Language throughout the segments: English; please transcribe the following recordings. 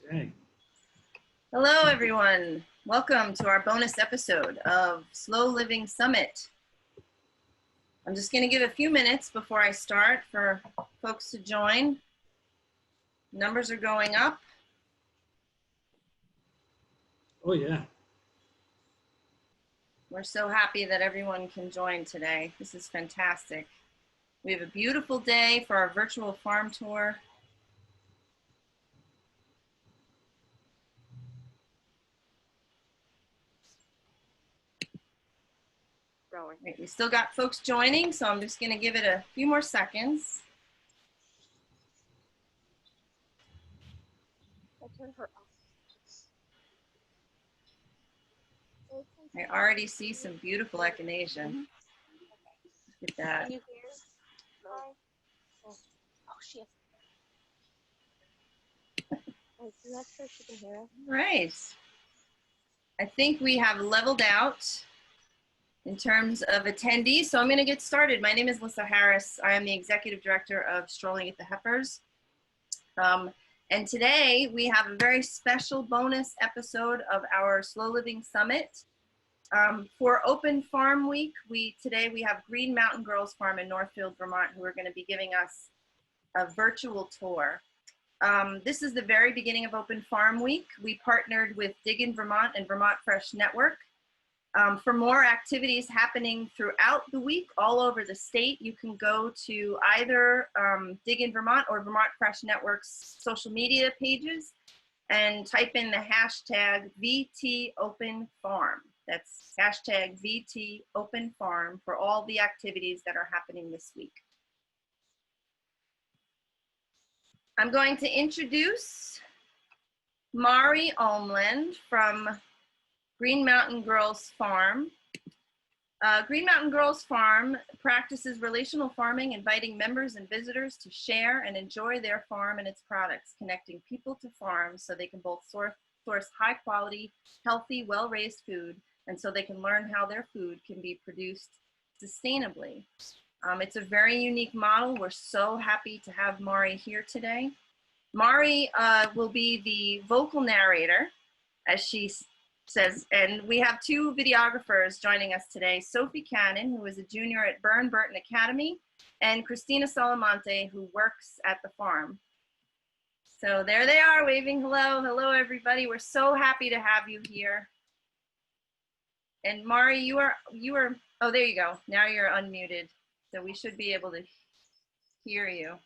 Okay. Hello, everyone. Welcome to our bonus episode of Slow Living Summit. I'm just going to give a few minutes before I start for folks to join. Numbers are going up. Oh, yeah. We're so happy that everyone can join today. This is fantastic. We have a beautiful day for our virtual farm tour. Right, we still got folks joining, so I'm just going to give it a few more seconds. I already see some beautiful echinacea. Look at that. Can you hear? Oh, she has. I'm not sure she can hear us. Right. I think we have leveled out in terms of attendees, so I'm going to get started. My name is Lisa Harris. I am the Executive Director of Strolling at the Heifers. And today we have a very special bonus episode of our Slow Living Summit. For Open Farm Week, today we have Green Mountain Girls Farm in Northfield, Vermont, who are going to be giving us a virtual tour. This is the very beginning of Open Farm Week. We partnered with Dig in Vermont and Vermont Fresh Network. For more activities happening throughout the week all over the state, you can go to either Dig in Vermont or Vermont Fresh Network's social media pages and type in the hashtag VTOpenFarm. That's hashtag VTOpenFarm for all the activities that are happening this week. I'm going to introduce Mari Omland from Green Mountain Girls Farm. Green Mountain Girls Farm practices relational farming, inviting members and visitors to share and enjoy their farm and its products, connecting people to farms so they can both source high quality, healthy, well-raised food, and so they can learn how their food can be produced sustainably. It's a very unique model. We're so happy to have Mari here today. Mari will be the vocal narrator, as she says, and we have two videographers joining us today, Sophie Cannon, who is a junior at Burn Burton Academy, and Christina Salamonte, who works at the farm. So there they are, waving hello. Hello, everybody. We're so happy to have you here. And Mari, you are, oh, there you go. Now you're unmuted. So we should be able to hear you.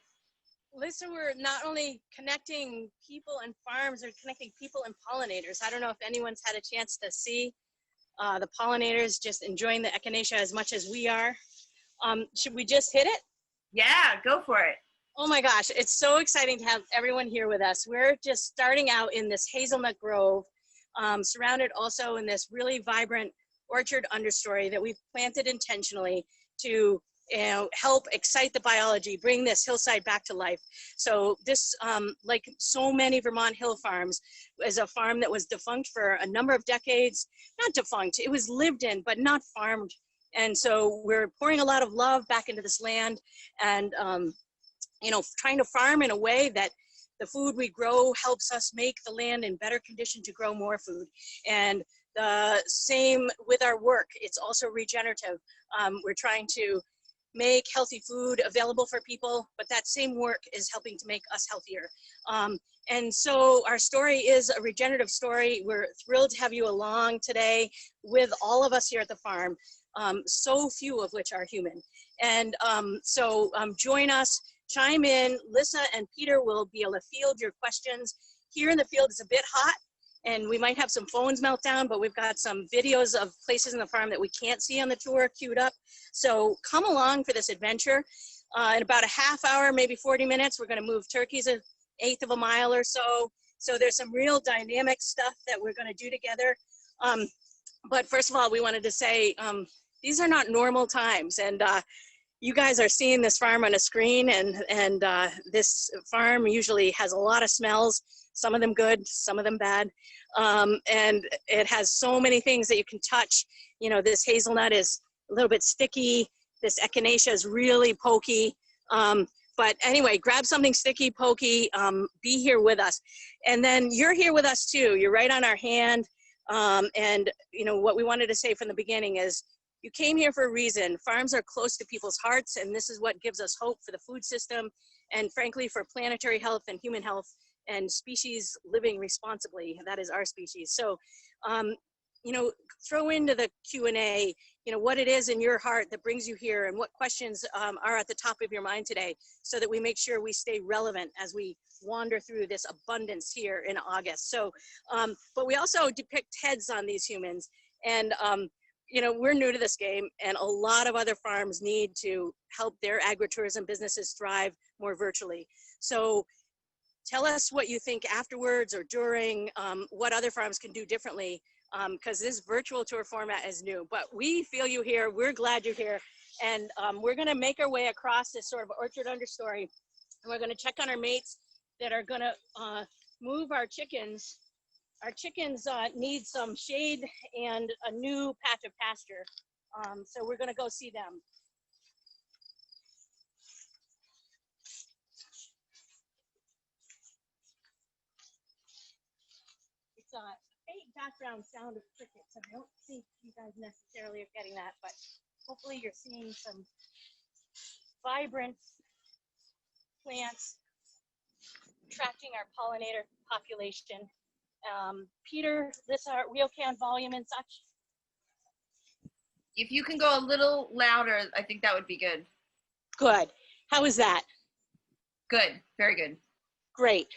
Lisa, we're not only connecting people and farms, we're connecting people and pollinators. I don't know if anyone's had a chance to see the pollinators just enjoying the echinacea as much as we are. Should we just hit it? Yeah, go for it. Oh my gosh, it's so exciting to have everyone here with us. We're just starting out in this hazelnut grove, surrounded also in this really vibrant orchard understory that we've planted intentionally to help excite the biology, bring this hillside back to life. So this, like so many Vermont hill farms, is a farm that was defunct for a number of decades. Not defunct, it was lived in, but not farmed. And so we're pouring a lot of love back into this land and, trying to farm in a way that the food we grow helps us make the land in better condition to grow more food. And the same with our work, it's also regenerative. We're trying to make healthy food available for people, but that same work is helping to make us healthier. And so our story is a regenerative story. We're thrilled to have you along today with all of us here at the farm, so few of which are human. And so join us, chime in. Lisa and Peter will be able to field your questions. Here in the field it's a bit hot, and we might have some phones melt down, but we've got some videos of places in the farm that we can't see on the tour queued up. So come along for this adventure. In about a half hour, maybe 40 minutes, we're gonna move turkeys an eighth of a mile or so. So there's some real dynamic stuff that we're gonna do together. But first of all, we wanted to say, these are not normal times. And you guys are seeing this farm on a screen, and this farm usually has a lot of smells. Some of them good, some of them bad. And it has so many things that you can touch. You know, this hazelnut is a little bit sticky. This echinacea is really pokey. But anyway, grab something sticky, pokey, be here with us. And then you're here with us too. You're right on our hand. And you know, what we wanted to say from the beginning is you came here for a reason. Farms are close to people's hearts, and this is what gives us hope for the food system and frankly for planetary health and human health and species living responsibly. That is our species. So, you know, throw into the Q&A, you know, what it is in your heart that brings you here and what questions are at the top of your mind today, so that we make sure we stay relevant as we wander through this abundance here in August. So, but we also depict heads on these humans, and you know, we're new to this game, and a lot of other farms need to help their agritourism businesses thrive more virtually. So tell us what you think afterwards or during, what other farms can do differently, because this virtual tour format is new. But we feel you here, we're glad you're here, and we're gonna make our way across this sort of orchard understory, and we're gonna check on our mates that are gonna move our chickens. Our chickens need some shade and a new patch of pasture. So we're gonna go see them. It's a faint background sound of crickets. I don't think you guys necessarily are getting that, but hopefully you're seeing some vibrant plants attracting our pollinator population. Peter, this our RioCan volume and such? If you can go a little louder, I think that would be good. Good. How is that? Good, very good. Great.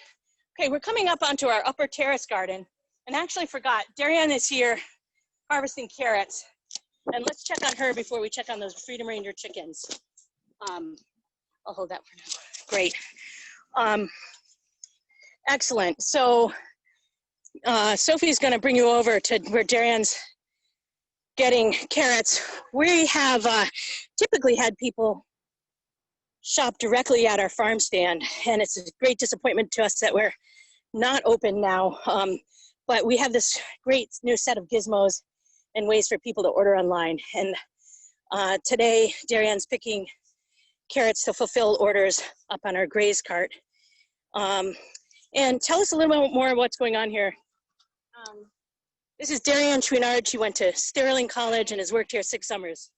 Okay, we're coming up onto our upper terrace garden, and I actually forgot, Darianne is here harvesting carrots, and let's check on her before we check on those Freedom Ranger chickens. I'll hold that for now. Great. Excellent. So Sophie's going to bring you over to where Darianne's getting carrots. We have typically had people shop directly at our farm stand, and it's a great disappointment to us that we're not open now. But we have this great new set of gizmos and ways for people to order online. And today, Darianne's picking carrots to fulfill orders up on our graze cart. And tell us a little bit more what's going on here. This is Darianne Chouinard. She went to Sterling College and has worked here 6 summers.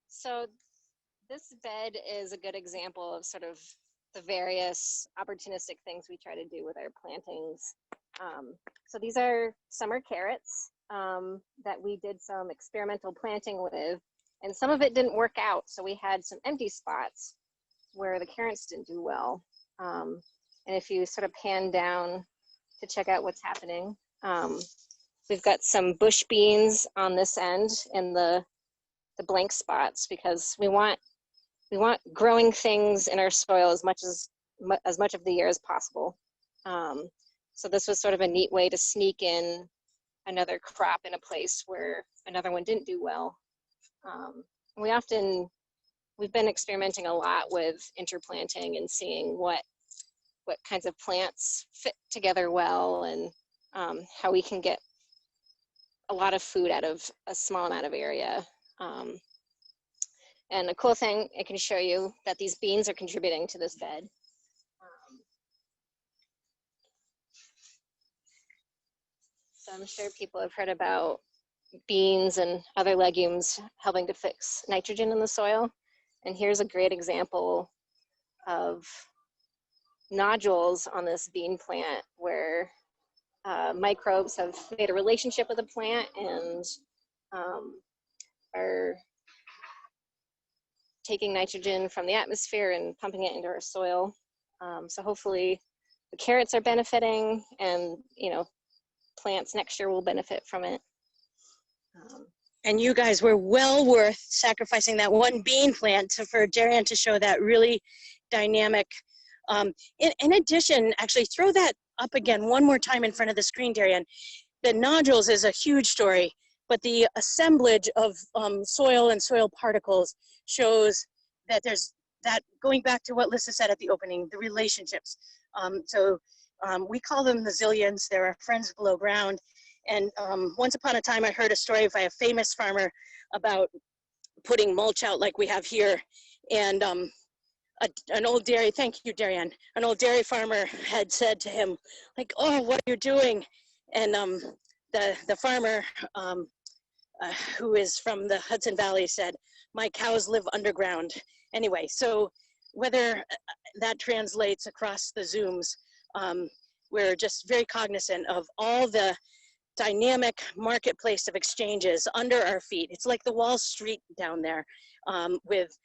So this bed is a good example of sort of the various opportunistic things we try to do with our plantings. So these are summer carrots that we did some experimental planting with, and some of it didn't work out. So we had some empty spots where the carrots didn't do well. And if you sort of pan down to check out what's happening, we've got some bush beans on this end in the blank spots, because we want growing things in our soil as much of the year as possible. So this was sort of a neat way to sneak in another crop in a place where another one didn't do well. We've been experimenting a lot with interplanting and seeing what kinds of plants fit together well, and how we can get a lot of food out of a small amount of area. And the cool thing, I can show you that these beans are contributing to this bed. So I'm sure people have heard about beans and other legumes helping to fix nitrogen in the soil. And here's a great example of nodules on this bean plant where microbes have made a relationship with the plant and are taking nitrogen from the atmosphere and pumping it into our soil. So hopefully the carrots are benefiting, and plants next year will benefit from it. And you guys were well worth sacrificing that one bean plant for Darianne to show that really dynamic. In addition, actually throw that up again one more time in front of the screen, Darianne. The nodules is a huge story, but the assemblage of soil and soil particles shows that there's that, going back to what Lisa said at the opening, the relationships. We call them the zillions. They're our friends below ground. And once upon a time, I heard a story by a famous farmer about putting mulch out like we have here. And an old dairy, thank you, Darian, an old dairy farmer had said to him, like, oh, what are you doing? And the farmer, who is from the Hudson Valley, said, my cows live underground. Anyway, so whether that translates across the Zooms, we're just very cognizant of all the dynamic marketplace of exchanges under our feet. It's like the Wall Street down there, with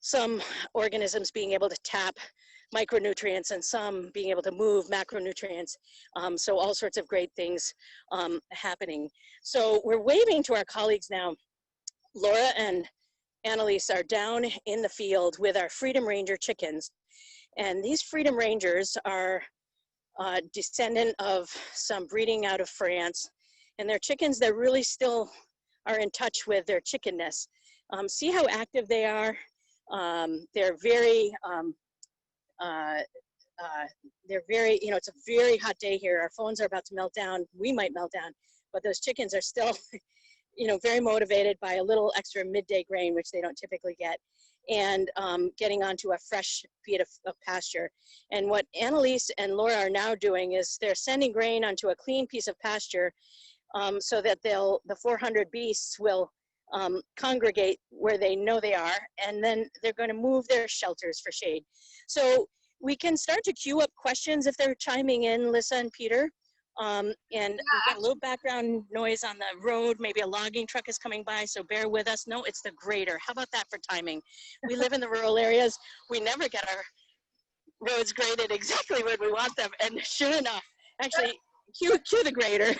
some organisms being able to tap micronutrients and some being able to move macronutrients. So all sorts of great things happening. So we're waving to our colleagues now. Laura and Annalise are down in the field with our Freedom Ranger chickens. And these Freedom Rangers are descendant of some breeding out of France. And they're chickens that really still are in touch with their chickenness. See how active they are? They're very, you know, it's a very hot day here. Our phones are about to melt down. We might melt down, but those chickens are still, you know, very motivated by a little extra midday grain, which they don't typically get, and getting onto a fresh feed of pasture. And what Annalise and Laura are now doing is they're sending grain onto a clean piece of pasture so that the 400 beasts will congregate where they know they are, and then they're going to move their shelters for shade. So we can start to queue up questions if they're chiming in, Lissa and Peter. And we've got a little background noise on the road. Maybe a logging truck is coming by, so bear with us. No, it's the grader. How about that for timing? We live in the rural areas. We never get our roads graded exactly when we want them. And sure enough, actually, cue the grader.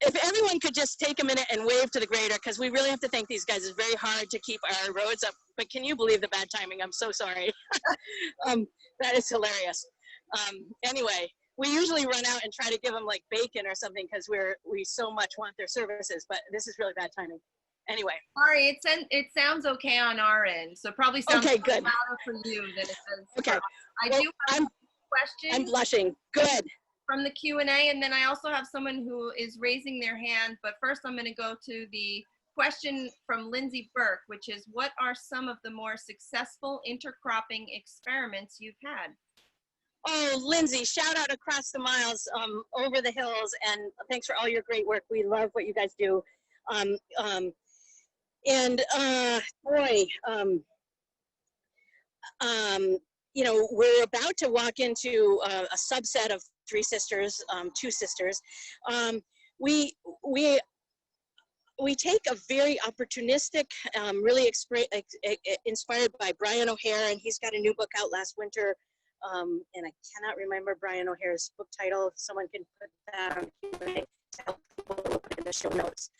If everyone could just take a minute and wave to the grader, because we really have to thank these guys. It's very hard to keep our roads up. But can you believe the bad timing? I'm so sorry. That is hilarious. Anyway, we usually run out and try to give them like bacon or something because we so much want their services, but this is really bad timing. Anyway. Sorry, it sounds okay on our end, so probably sounds okay, good. louder for you than it does. Okay. I do have a question. I'm blushing. Good. From the Q&A, and then I also have someone who is raising their hand, but first I'm going to go to the question from Lindsay Burke, which is, what are some of the more successful intercropping experiments you've had? Oh, Lindsay, shout out across the miles, over the hills, and thanks for all your great work. We love what you guys do. You know, we're about to walk into a subset of three sisters, two sisters. We take a very opportunistic, really inspired by Brian O'Hare, and he's got a new book out last winter. And I cannot remember Brian O'Hare's book title. If someone can put that on Q&A to help people put in the show notes.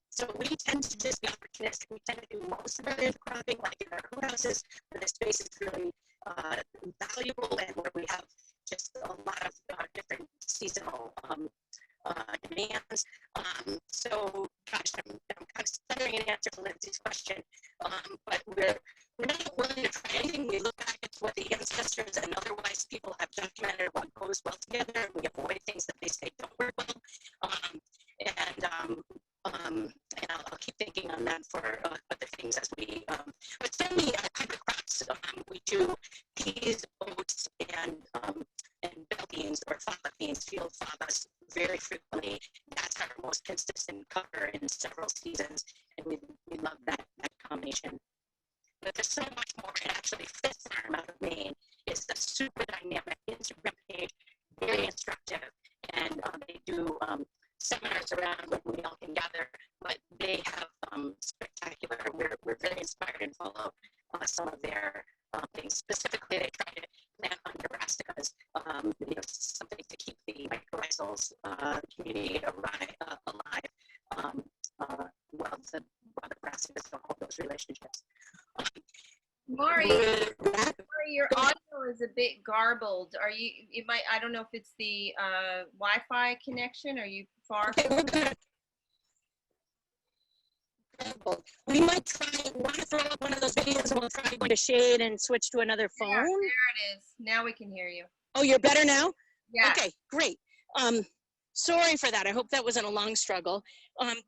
So we tend to just be opportunistic. We tend to do most of our intercropping, like in our greenhouses, where the space is really valuable and where we have just a lot of different seasonal demands. So, gosh, I'm kind of stuttering an answer to Lindsay's question, but we're not willing to try anything. We look back at what the ancestors and otherwise people have documented what goes well together, and we avoid things that they say don't work well. And I'll keep thinking on that for other things as we, but certainly our cover crops, we do peas, oats, and bell beans or fava beans, field favas, very frequently. That's our most consistent cover in several seasons, and we love that combination. But there's so much more, and actually Fifth Farm out of Maine is a super dynamic Instagram page, very instructive, and they do seminars around when we all can gather, but they have spectacular, we're very inspired and follow some of their things. Specifically, they try to plant under brassicas, you know, something to keep the mycorrhizals community alive while the brassicas don't hold those relationships. Maury, your audio is a bit garbled. Are you, I don't know if it's the Wi-Fi connection. Are you far? Okay, we're good. We might want to throw up one of those videos and we'll try going to shade and switch to another phone. Yeah, there it is. Now we can hear you. Oh, you're better now? Yeah. Okay, great. Sorry for that. I hope that wasn't a long struggle.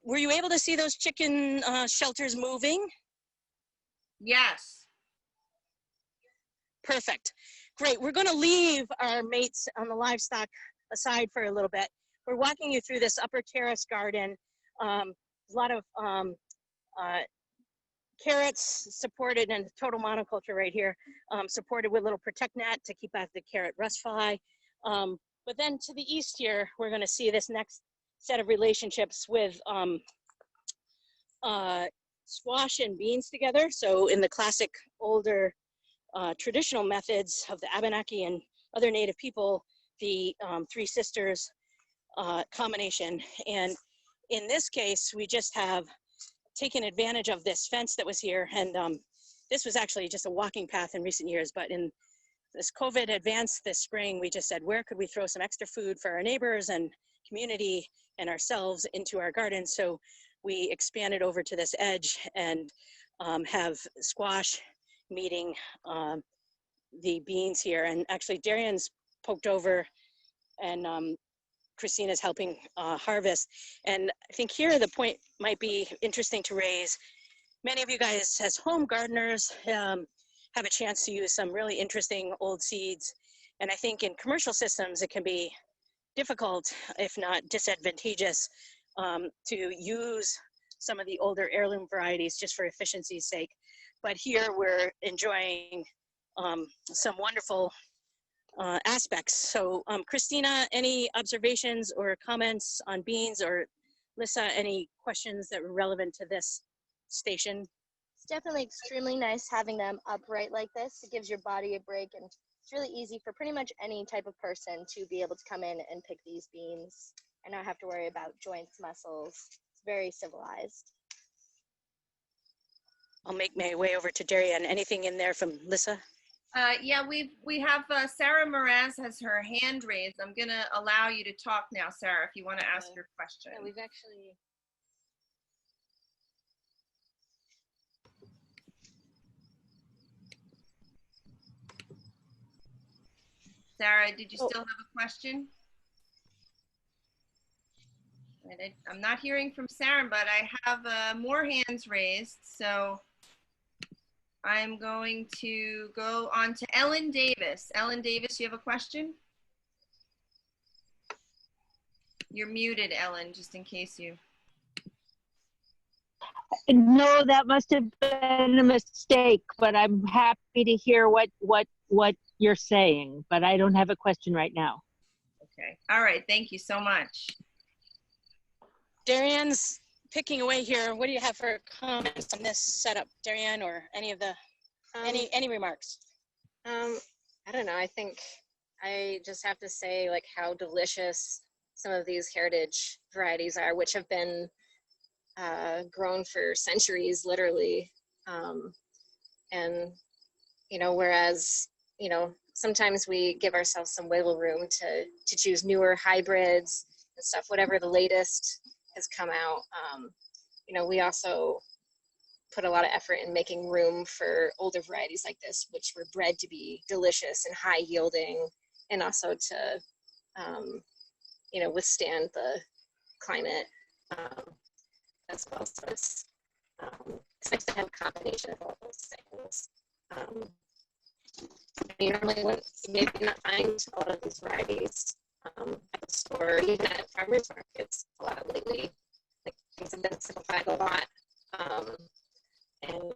Were you able to see those chicken shelters moving? Yes. Perfect. Great. We're going to leave our mates on the livestock aside for a little bit. We're walking you through this upper terrace garden. A lot of carrots supported, and total monoculture right here, supported with a little protect net to keep out the carrot rust fly. But then to the east here, we're going to see this next set of relationships with squash and beans together. So in the classic older traditional methods of the Abenaki and other native people, the three sisters combination. And in this case, we just have taken advantage of this fence that was here. And this was actually just a walking path in recent years, but in this COVID advance this spring, we just said, where could we throw some extra food for our neighbors and community and ourselves into our garden? So we expanded over to this edge and have squash meeting the beans here. And actually Darian's poked over and Christina's helping harvest. And I think here the point might be interesting to raise. Many of you guys as home gardeners have a chance to use some really interesting old seeds. And I think in commercial systems, it can be difficult, if not disadvantageous, to use some of the older heirloom varieties just for efficiency's sake. But here we're enjoying some wonderful aspects. So Christina, any observations or comments on beans, or Lissa, any questions that were relevant to this station? It's definitely extremely nice having them upright like this. It gives your body a break, and it's really easy for pretty much any type of person to be able to come in and pick these beans and not have to worry about joints, muscles. It's very civilized. I'll make my way over to Darian. Anything in there from Lissa? Yeah, we have Sarah Mraz has her hand raised. I'm gonna allow you to talk now, Sarah, if you want to ask your question. Yeah, we've actually. Sarah, did you still have a question? I'm not hearing from Sarah, but I have more hands raised. So I'm going to go on to Ellen Davis. Ellen Davis, you have a question? You're muted, Ellen, just in case you. No, that must have been a mistake, but I'm happy to hear what you're saying, but I don't have a question right now. Okay. All right. Thank you so much. Darian's picking away here. What do you have for comments on this setup, Darian, or any of the any remarks? I don't know. I think I just have to say, like, how delicious some of these heritage varieties are, which have been grown for centuries, literally. And, you know, whereas, you know, sometimes we give ourselves some wiggle room to choose newer hybrids and stuff, whatever the latest has come out. You know, we also put a lot of effort in making room for older varieties like this, which were bred to be delicious and high yielding, and also to, you know, withstand the climate as well. So it's nice to have a combination of all those things. You normally wouldn't, maybe not find a lot of these varieties at the store, even at farmers markets a lot lately. Like, things have been simplified a lot. And,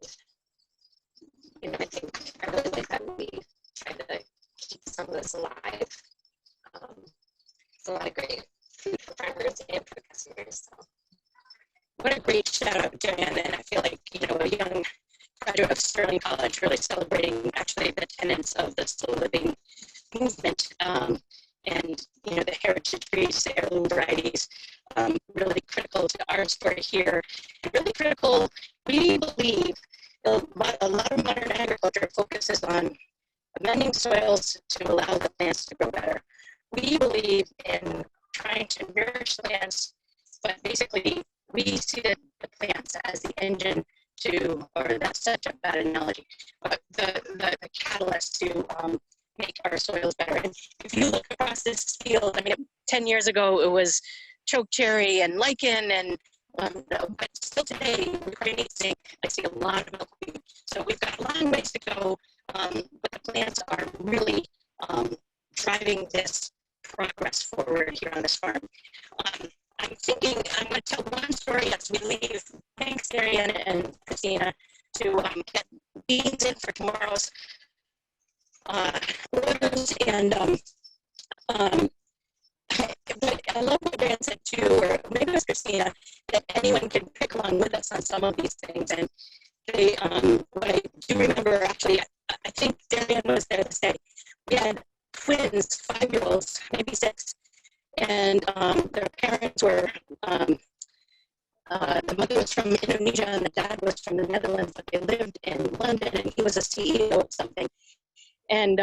you know, I think I really like that we try to keep some of this alive. It's a lot of great food for farmers and for customers. So. What a great shout out, Darian. And I feel like, you know, a young graduate of Sterling College really celebrating actually the tenets of the slow living movement. And, you know, the heritage trees, the heirloom varieties, really critical to our story here. And really critical, we believe a lot of modern agriculture focuses on amending soils to allow the plants to grow better. We believe in trying to nourish lands, but basically we see the plants as the engine to, or that's such a bad analogy, but the catalyst to make our soils better. And if you look across this field, I mean, 10 years ago, it was chokecherry and lichen and No, but still today, recording zinc, I see a lot of milkweed. So we've got a long ways to go, but the plants are really driving this progress forward here on this farm. I'm thinking I'm going to tell one story as we leave. Thanks, Darian and Christina, to get beans in for tomorrow's orders. And but I love what Dan said too, or maybe it was Christina, that anyone can pick along with us on some of these things. And they, what I do remember, actually, I think Darian was there to say, we had twins, 5-year-olds, maybe 6, and their parents were, the mother was from Indonesia and the dad was from the Netherlands, but they lived in London, and he was a CEO of something. And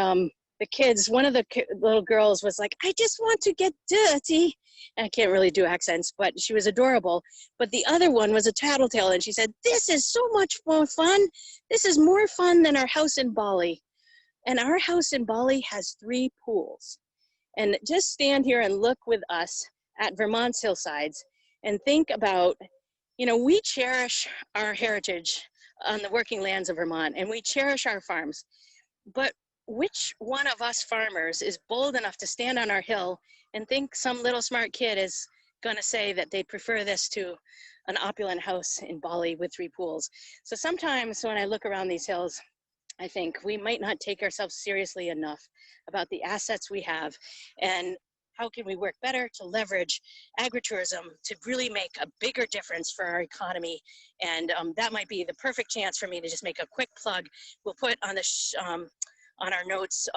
the kids, one of the little girls was like, I just want to get dirty. And I can't really do accents, but she was adorable. But the other one was a tattletale, and she said, this is so much more fun. This is more fun than our house in Bali. And our house in Bali has 3 pools. And just stand here and look with us at Vermont's hillsides and think about, you know, we cherish our heritage on the working lands of Vermont, and we cherish our farms. But which one of us farmers is bold enough to stand on our hill and think some little smart kid is going to say that they'd prefer this to an opulent house in Bali with 3 pools? So sometimes when I look around these hills, I think we might not take ourselves seriously enough about the assets we have, and how can we work better to leverage agritourism to really make a bigger difference for our economy. And that might be the perfect chance for me to just make a quick plug. We'll put on the on our notes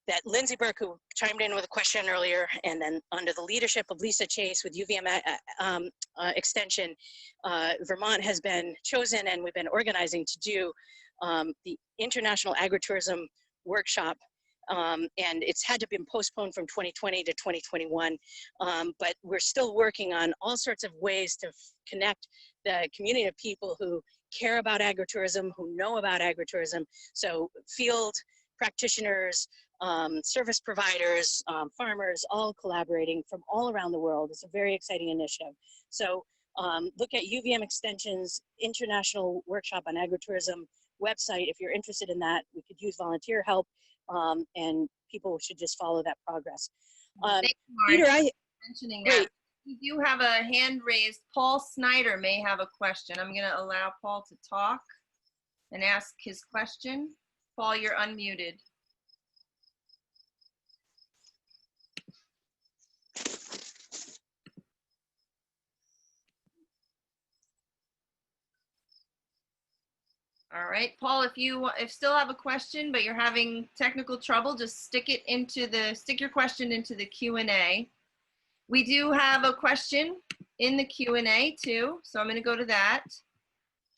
that Lindsay Burke, who chimed in with a question earlier, and then under the leadership of Lisa Chase with UVM Extension, Vermont has been chosen, and we've been organizing to do the International Agritourism Workshop. And it's had to be postponed from 2020 to 2021, but we're still working on all sorts of ways to connect the community of people who care about agritourism, who know about agritourism. So field practitioners, service providers, farmers, all collaborating from all around the world. It's a very exciting initiative. So look at UVM Extension's International Workshop on Agritourism website if you're interested in that. We could use volunteer help, and people should just follow that progress. Thank you, Peter, mentioning that. We do have a hand raised. Paul Snyder may have a question. I'm going to allow Paul to talk and ask his question. Paul, you're unmuted. All right, Paul, if you still have a question, but you're having technical trouble, just stick your question into the Q&A. We do have a question in the Q&A too, so I'm going to go to that.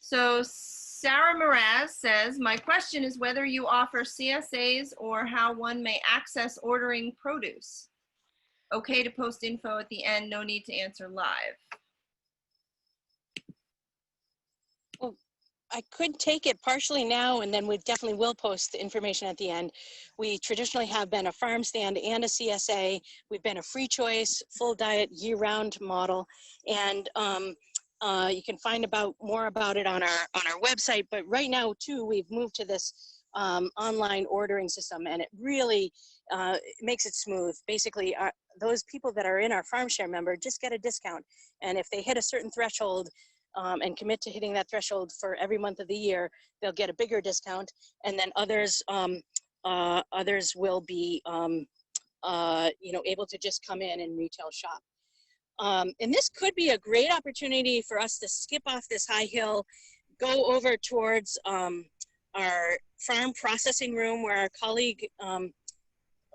So Sarah Mraz says, my question is whether you offer CSAs or how one may access ordering produce. Okay to post info at the end, no need to answer live. I could take it partially now, and then we definitely will post the information at the end. We traditionally have been a farm stand and a CSA. We've been a free choice, full diet, year-round model, and you can find more about it on our website. But right now, too, we've moved to this online ordering system, and it really makes it smooth. Basically, those people that are in our farm share member just get a discount, and if they hit a certain threshold, and commit to hitting that threshold for every month of the year, they'll get a bigger discount, and then others will be able to just come in and retail shop. And this could be a great opportunity for us to skip off this high hill, go over towards our farm processing room where our colleague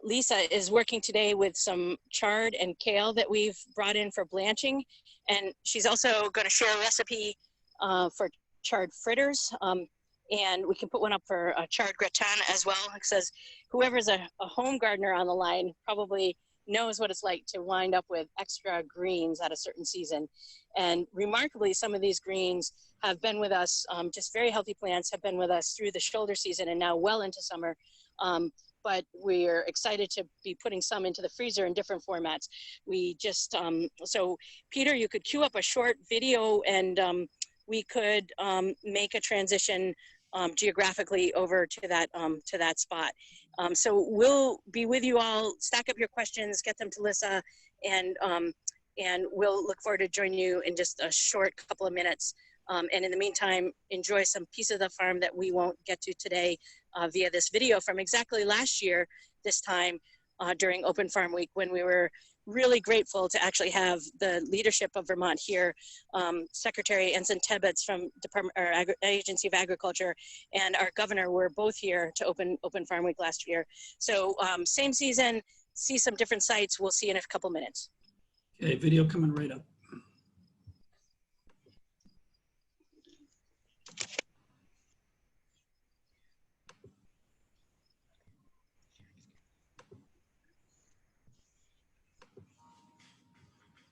Lisa is working today with some chard and kale that we've brought in for blanching. And she's also going to share a recipe for chard fritters. And we can put one up for a chard gratin as well. It says whoever's a home gardener on the line probably knows what it's like to wind up with extra greens at a certain season. And remarkably, some of these greens have been with us, just very healthy plants have been with us through the shoulder season and now well into summer. but we're excited to be putting some into the freezer in different formats. We just, so Peter, you could queue up a short video and we could make a transition geographically over to that spot. So we'll be with you all, stack up your questions, get them to Lissa, and we'll look forward to joining you in just a short couple of minutes. And in the meantime, enjoy some piece of the farm that we won't get to today via this video from exactly last year, this time during Open Farm Week, when we were really grateful to actually have the leadership of Vermont here, Secretary Ensign Tebbets from Agency of Agriculture and our governor were both here to open Farm Week last year. So same season, see some different sites. We'll see you in a couple minutes. Okay, video coming right up.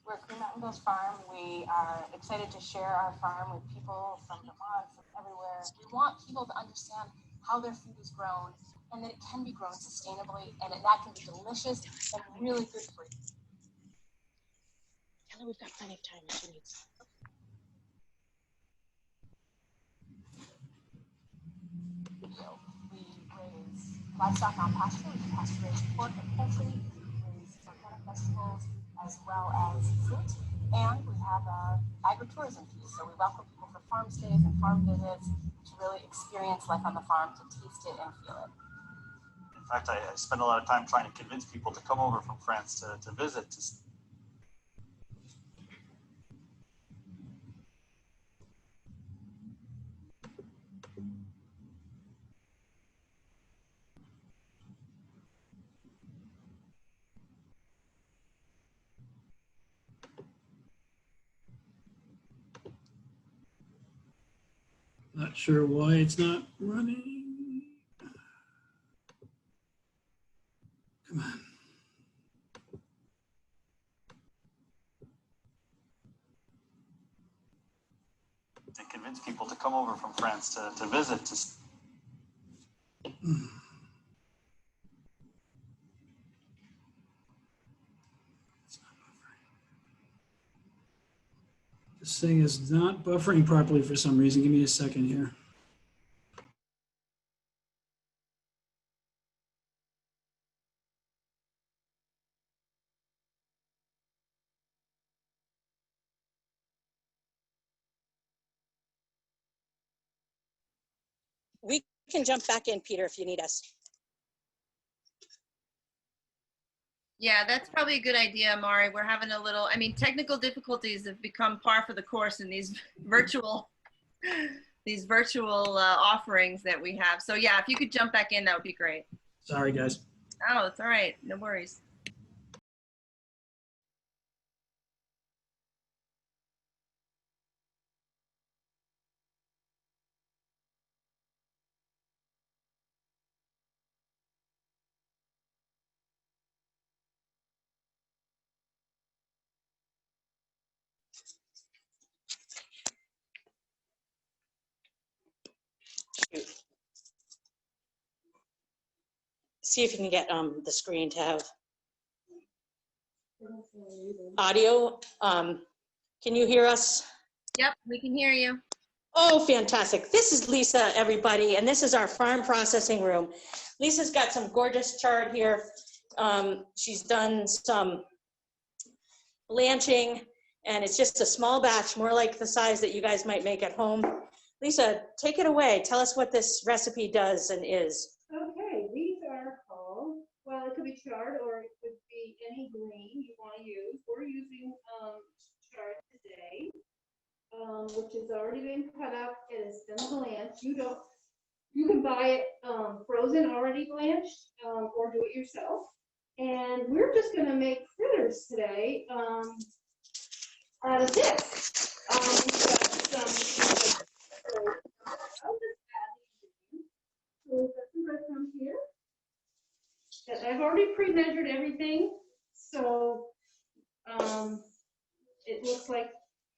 We're at Green Mountain Girls Farm. We are excited to share our farm with people from Vermont, from everywhere. We want people to understand how their food is grown and that it can be grown sustainably and that can be delicious and really good for you. Kelly, we've got plenty of time if she needs. We raise livestock on pasture. We pasture raise pork and poultry. We raise organic vegetables as well as fruit. And we have an agritourism piece. So we welcome people for farm stays and farm visits to really experience life on the farm, to taste it and feel it. In fact, I spend a lot of time trying to convince people to come over from France to visit. Not sure why it's not running. Come on. To convince people to come over from France to visit. This thing is not buffering properly for some reason. Give me a second here. We can jump back in, Peter, if you need us. Yeah, that's probably a good idea, Mari. We're having a little, I mean, technical difficulties have become par for the course in these virtual offerings that we have. So yeah, if you could jump back in, that would be great. Sorry, guys. Oh, it's all right. No worries. See if you can get the screen to have audio. Can you hear us? Yep, we can hear you. Oh, fantastic. This is Lisa, everybody, and this is our farm processing room. Lisa's got some gorgeous chard here. She's done some blanching, and it's just a small batch, more like the size that you guys might make at home. Lisa, take it away. Tell us what this recipe does and is. Okay, these are called, well, it could be chard or it could be any green you want to use. We're using chard today, which has already been cut up. It has been blanched. You can buy it frozen, already blanched, or do it yourself. And we're just going to make fritters today out of this. We've got some, I'll just add these in. So we've got some breadcrumbs here. I've already pre-measured everything, so it looks like,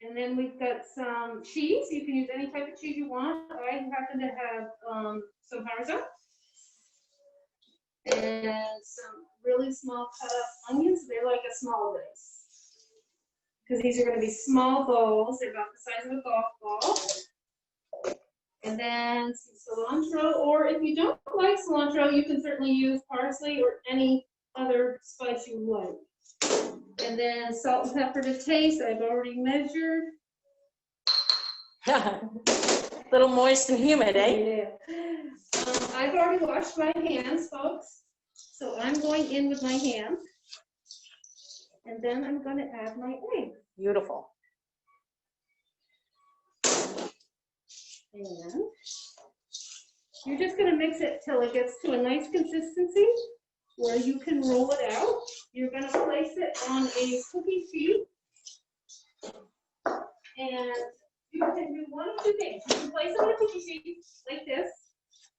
and then we've got some cheese. You can use any type of cheese you want. I happen to have some Parmesan. and some really small cut up onions. They're like a small rice. Because these are going to be small bowls. They're about the size of a golf ball. And then some cilantro, or if you don't like cilantro, you can certainly use parsley or any other spice you like. And then salt and pepper to taste. I've already measured. Little moist and humid, eh? Yeah. I've already washed my hands, folks. So I'm going in with my hands. And then I'm going to add my egg. Beautiful. And you're just going to mix it till it gets to a nice consistency where you can roll it out. You're going to place it on a cookie sheet. And you can do one of two things. You can place it on a cookie sheet like this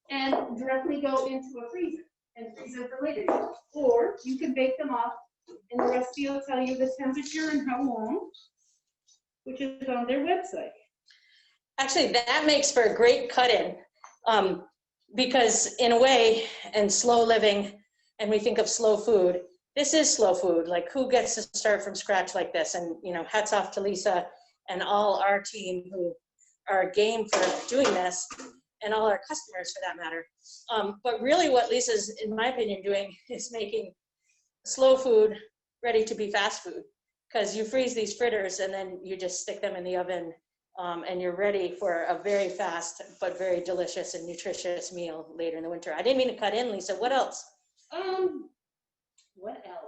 and directly go into a freezer and freeze them for later. Or you can bake them off, and the recipe will tell you the temperature and how long, which is on their website. Actually, that makes for a great cut-in, because in a way, in slow living, and we think of slow food, this is slow food. Like, who gets to start from scratch like this? And, you know, hats off to Lisa and all our team who are game for doing this, and all our customers for that matter. But really what Lisa's, in my opinion, doing is making slow food ready to be fast food, because you freeze these fritters and then you just stick them in the oven, and you're ready for a very fast but very delicious and nutritious meal later in the winter. I didn't mean to cut in, Lisa. What else? What else?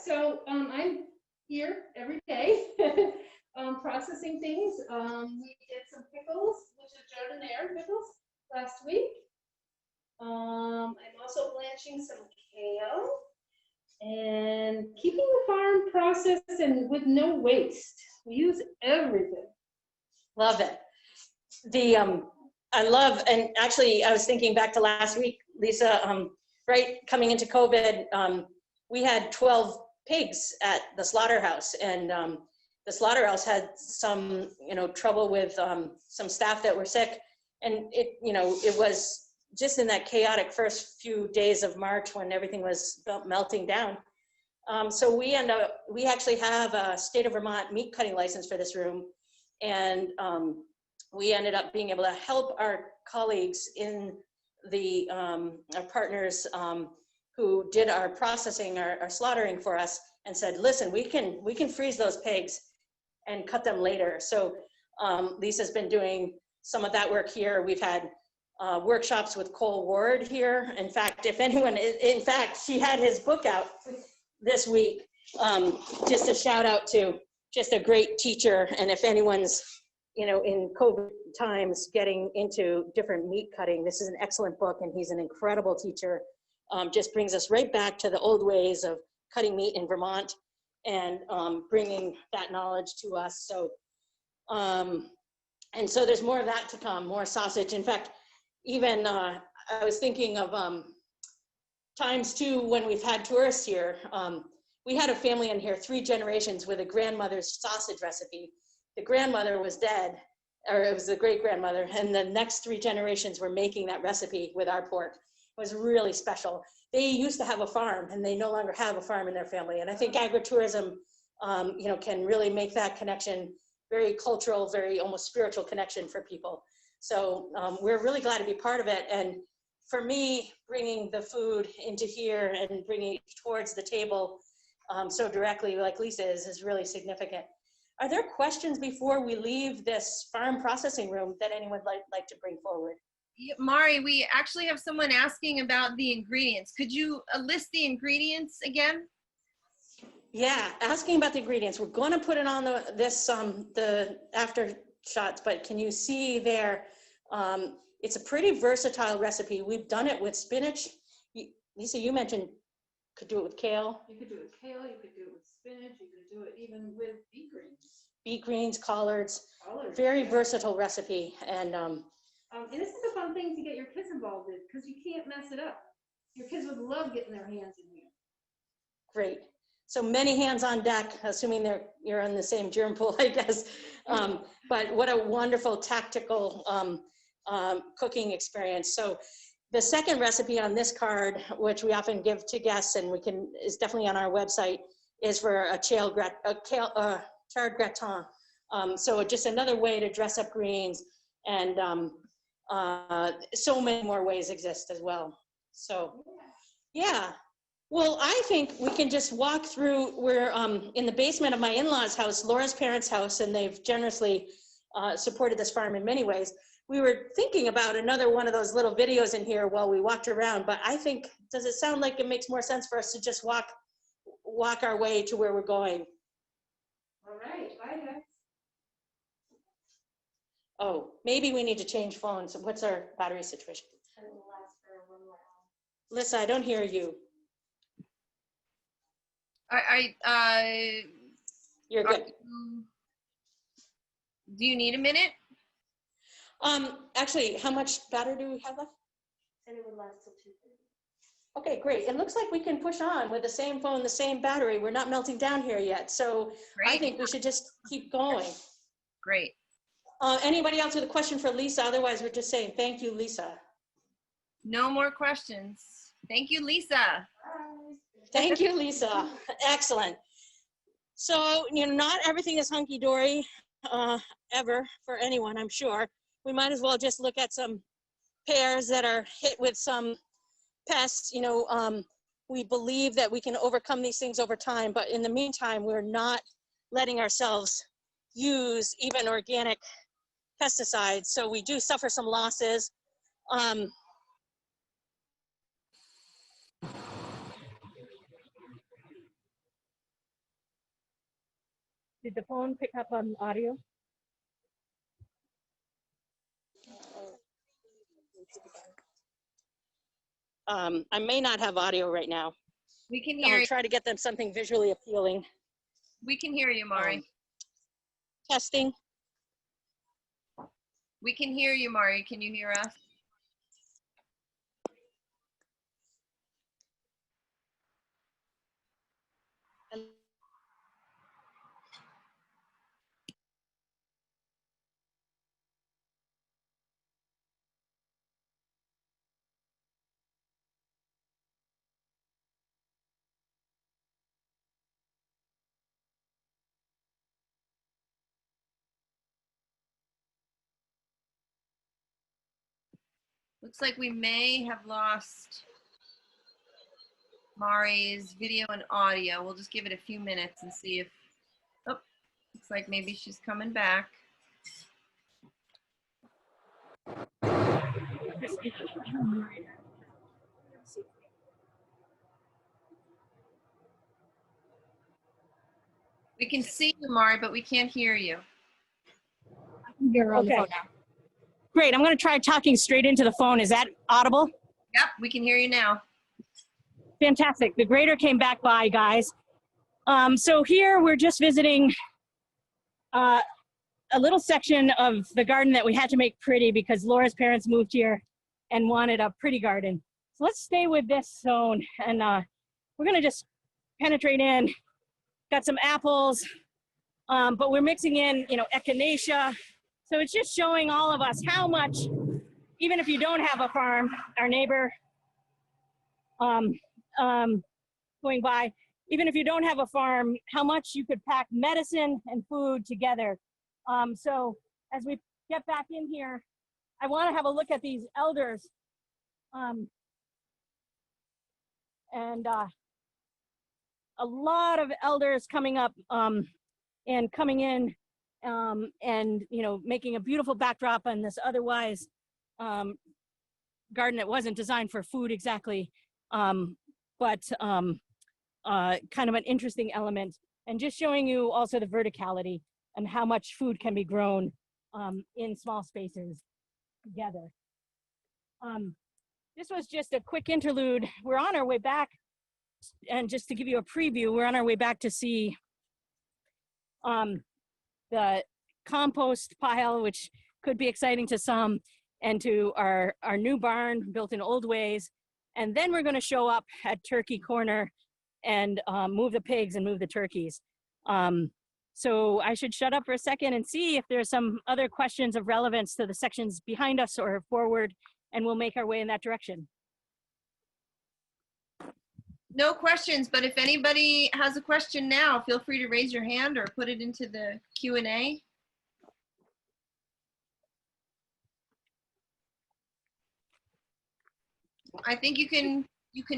So I'm here every day processing things. We did some pickles, which is jardiniere pickles, last week. I'm also blanching some kale and keeping the farm processed and with no waste. We use everything. Love it. I love, and actually I was thinking back to last week, Lisa, right, coming into COVID, we had 12 pigs at the slaughterhouse, and the slaughterhouse had some, trouble with some staff that were sick, and it was just in that chaotic first few days of March when everything was melting down. So we actually have a state of Vermont meat cutting license for this room, and we ended up being able to help our colleagues in the, our partners who did our processing, our slaughtering for us, and said, listen, we can freeze those pigs and cut them later. So Lisa's been doing some of that work here. We've had workshops with Cole Ward here. In fact, if anyone, she had his book out this week. Just a shout out to just a great teacher. And if anyone's, in COVID times getting into different meat cutting, this is an excellent book, and he's an incredible teacher. Just brings us right back to the old ways of cutting meat in Vermont and bringing that knowledge to us. So, and so there's more of that to come, more sausage. In fact, even I was thinking of times too when we've had tourists here. We had a family in here, 3 generations, with a grandmother's sausage recipe. The grandmother was dead, or it was the great-grandmother, and the next 3 generations were making that recipe with our pork. It was really special. They used to have a farm, and they no longer have a farm in their family. And I think agritourism, can really make that connection very cultural, very almost spiritual connection for people. So we're really glad to be part of it. And for me, bringing the food into here and bringing it towards the table so directly, like Lisa is really significant. Are there questions before we leave this farm processing room that anyone would like to bring forward? Yeah, Mari, we actually have someone asking about the ingredients. Could you list the ingredients again? Yeah, asking about the ingredients. We're going to put it on the after shots, but can you see there? It's a pretty versatile recipe. We've done it with spinach. Lisa, you mentioned could do it with kale. You could do it with kale, you could do it with spinach, you could do it even with beet greens. Beet greens, collards. Very versatile recipe. And this is a fun thing to get your kids involved in, because you can't mess it up. Your kids would love getting their hands in here. Great. So many hands on deck, assuming you're in the same germ pool, I guess. But what a wonderful tactical cooking experience. So the second recipe on this card, which we often give to guests and is definitely on our website, is for a charred gratin. So just another way to dress up greens, and so many more ways exist as well. So yeah, well, I think we can just walk through. We're in the basement of my in-laws' house, Laura's parents' house, and they've generously supported this farm in many ways. We were thinking about another one of those little videos in here while we walked around, but I think, does it sound like it makes more sense for us to just walk our way to where we're going? All right, bye guys. Oh, maybe we need to change phones. What's our battery situation? Lisa, I don't hear you. You're good. Do you need a minute? Actually, how much battery do we have left? And it would last till 2:30. Okay, great. It looks like we can push on with the same phone, the same battery. We're not melting down here yet. So Great. I think we should just keep going. Great. Anybody else with a question for Lisa? Otherwise, we're just saying thank you, Lisa. No more questions. Thank you, Lisa. Thank you, Lisa. Excellent. So, not everything is hunky-dory ever for anyone, I'm sure. We might as well just look at some pears that are hit with some pests. We believe that we can overcome these things over time, but in the meantime, we're not letting ourselves use even organic pesticides. So we do suffer some losses. Did the phone pick up on audio? I may not have audio right now. We can hear you. Try to get them something visually appealing. We can hear you, Mari. Testing. We can hear you, Mari. Can you hear us? Looks like we may have lost Mari's video and audio. We'll just give it a few minutes and see if, oh, looks like maybe she's coming back. We can see you, Mari, but we can't hear you. You're on the phone now. Great, I'm gonna try talking straight into the phone. Is that audible? Yep, we can hear you now. Fantastic, the grader came back by, guys. So here we're just visiting a little section of the garden that we had to make pretty because Laura's parents moved here and wanted a pretty garden. So let's stay with this zone and we're gonna just penetrate in. Got some apples, but we're mixing in, echinacea. So it's just showing all of us how much, even if you don't have a farm, our neighbor going by, even if you don't have a farm, how much you could pack medicine and food together. So as we get back in here, I want to have a look at these elders. And a lot of elders coming up and coming in and making a beautiful backdrop on this otherwise garden that wasn't designed for food exactly, but kind of an interesting element, and just showing you also the verticality and how much food can be grown in small spaces together. This was just a quick interlude. We're on our way back, and just to give you a preview, we're on our way back to see the compost pile, which could be exciting to some, and to our new barn built in old ways. And then we're going to show up at Turkey Corner and move the pigs and move the turkeys. So I should shut up for a second and see if there's some other questions of relevance to the sections behind us or forward, and we'll make our way in that direction. No questions, but if anybody has a question now, feel free to raise your hand or put it into the Q&A. I think you can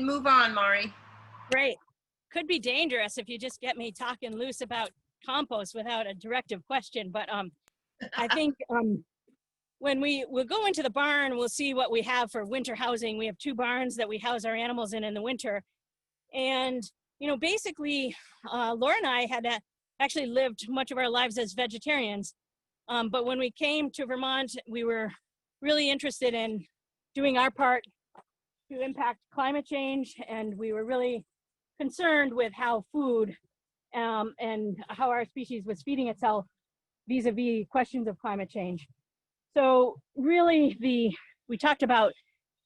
move on, Mari. Great. Could be dangerous if you just get me talking loose about compost without a directive question, but I think when we'll go into the barn, we'll see what we have for winter housing. We have 2 barns that we house our animals in the winter. And, you know, basically, Laura and I had actually lived much of our lives as vegetarians. But when we came to Vermont, we were really interested in doing our part to impact climate change. And we were really concerned with how food and how our species was feeding itself vis-a-vis questions of climate change. So really, we talked about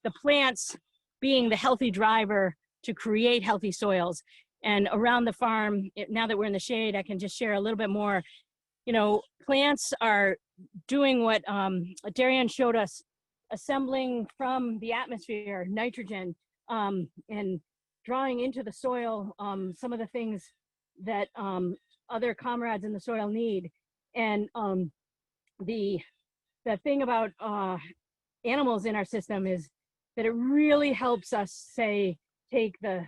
the plants being the healthy driver to create healthy soils. And around the farm, now that we're in the shade, I can just share a little bit more. You know, plants are doing what Darian showed us, assembling from the atmosphere nitrogen and drawing into the soil some of the things that other comrades in the soil need. And the thing about animals in our system is that it really helps us, say, take the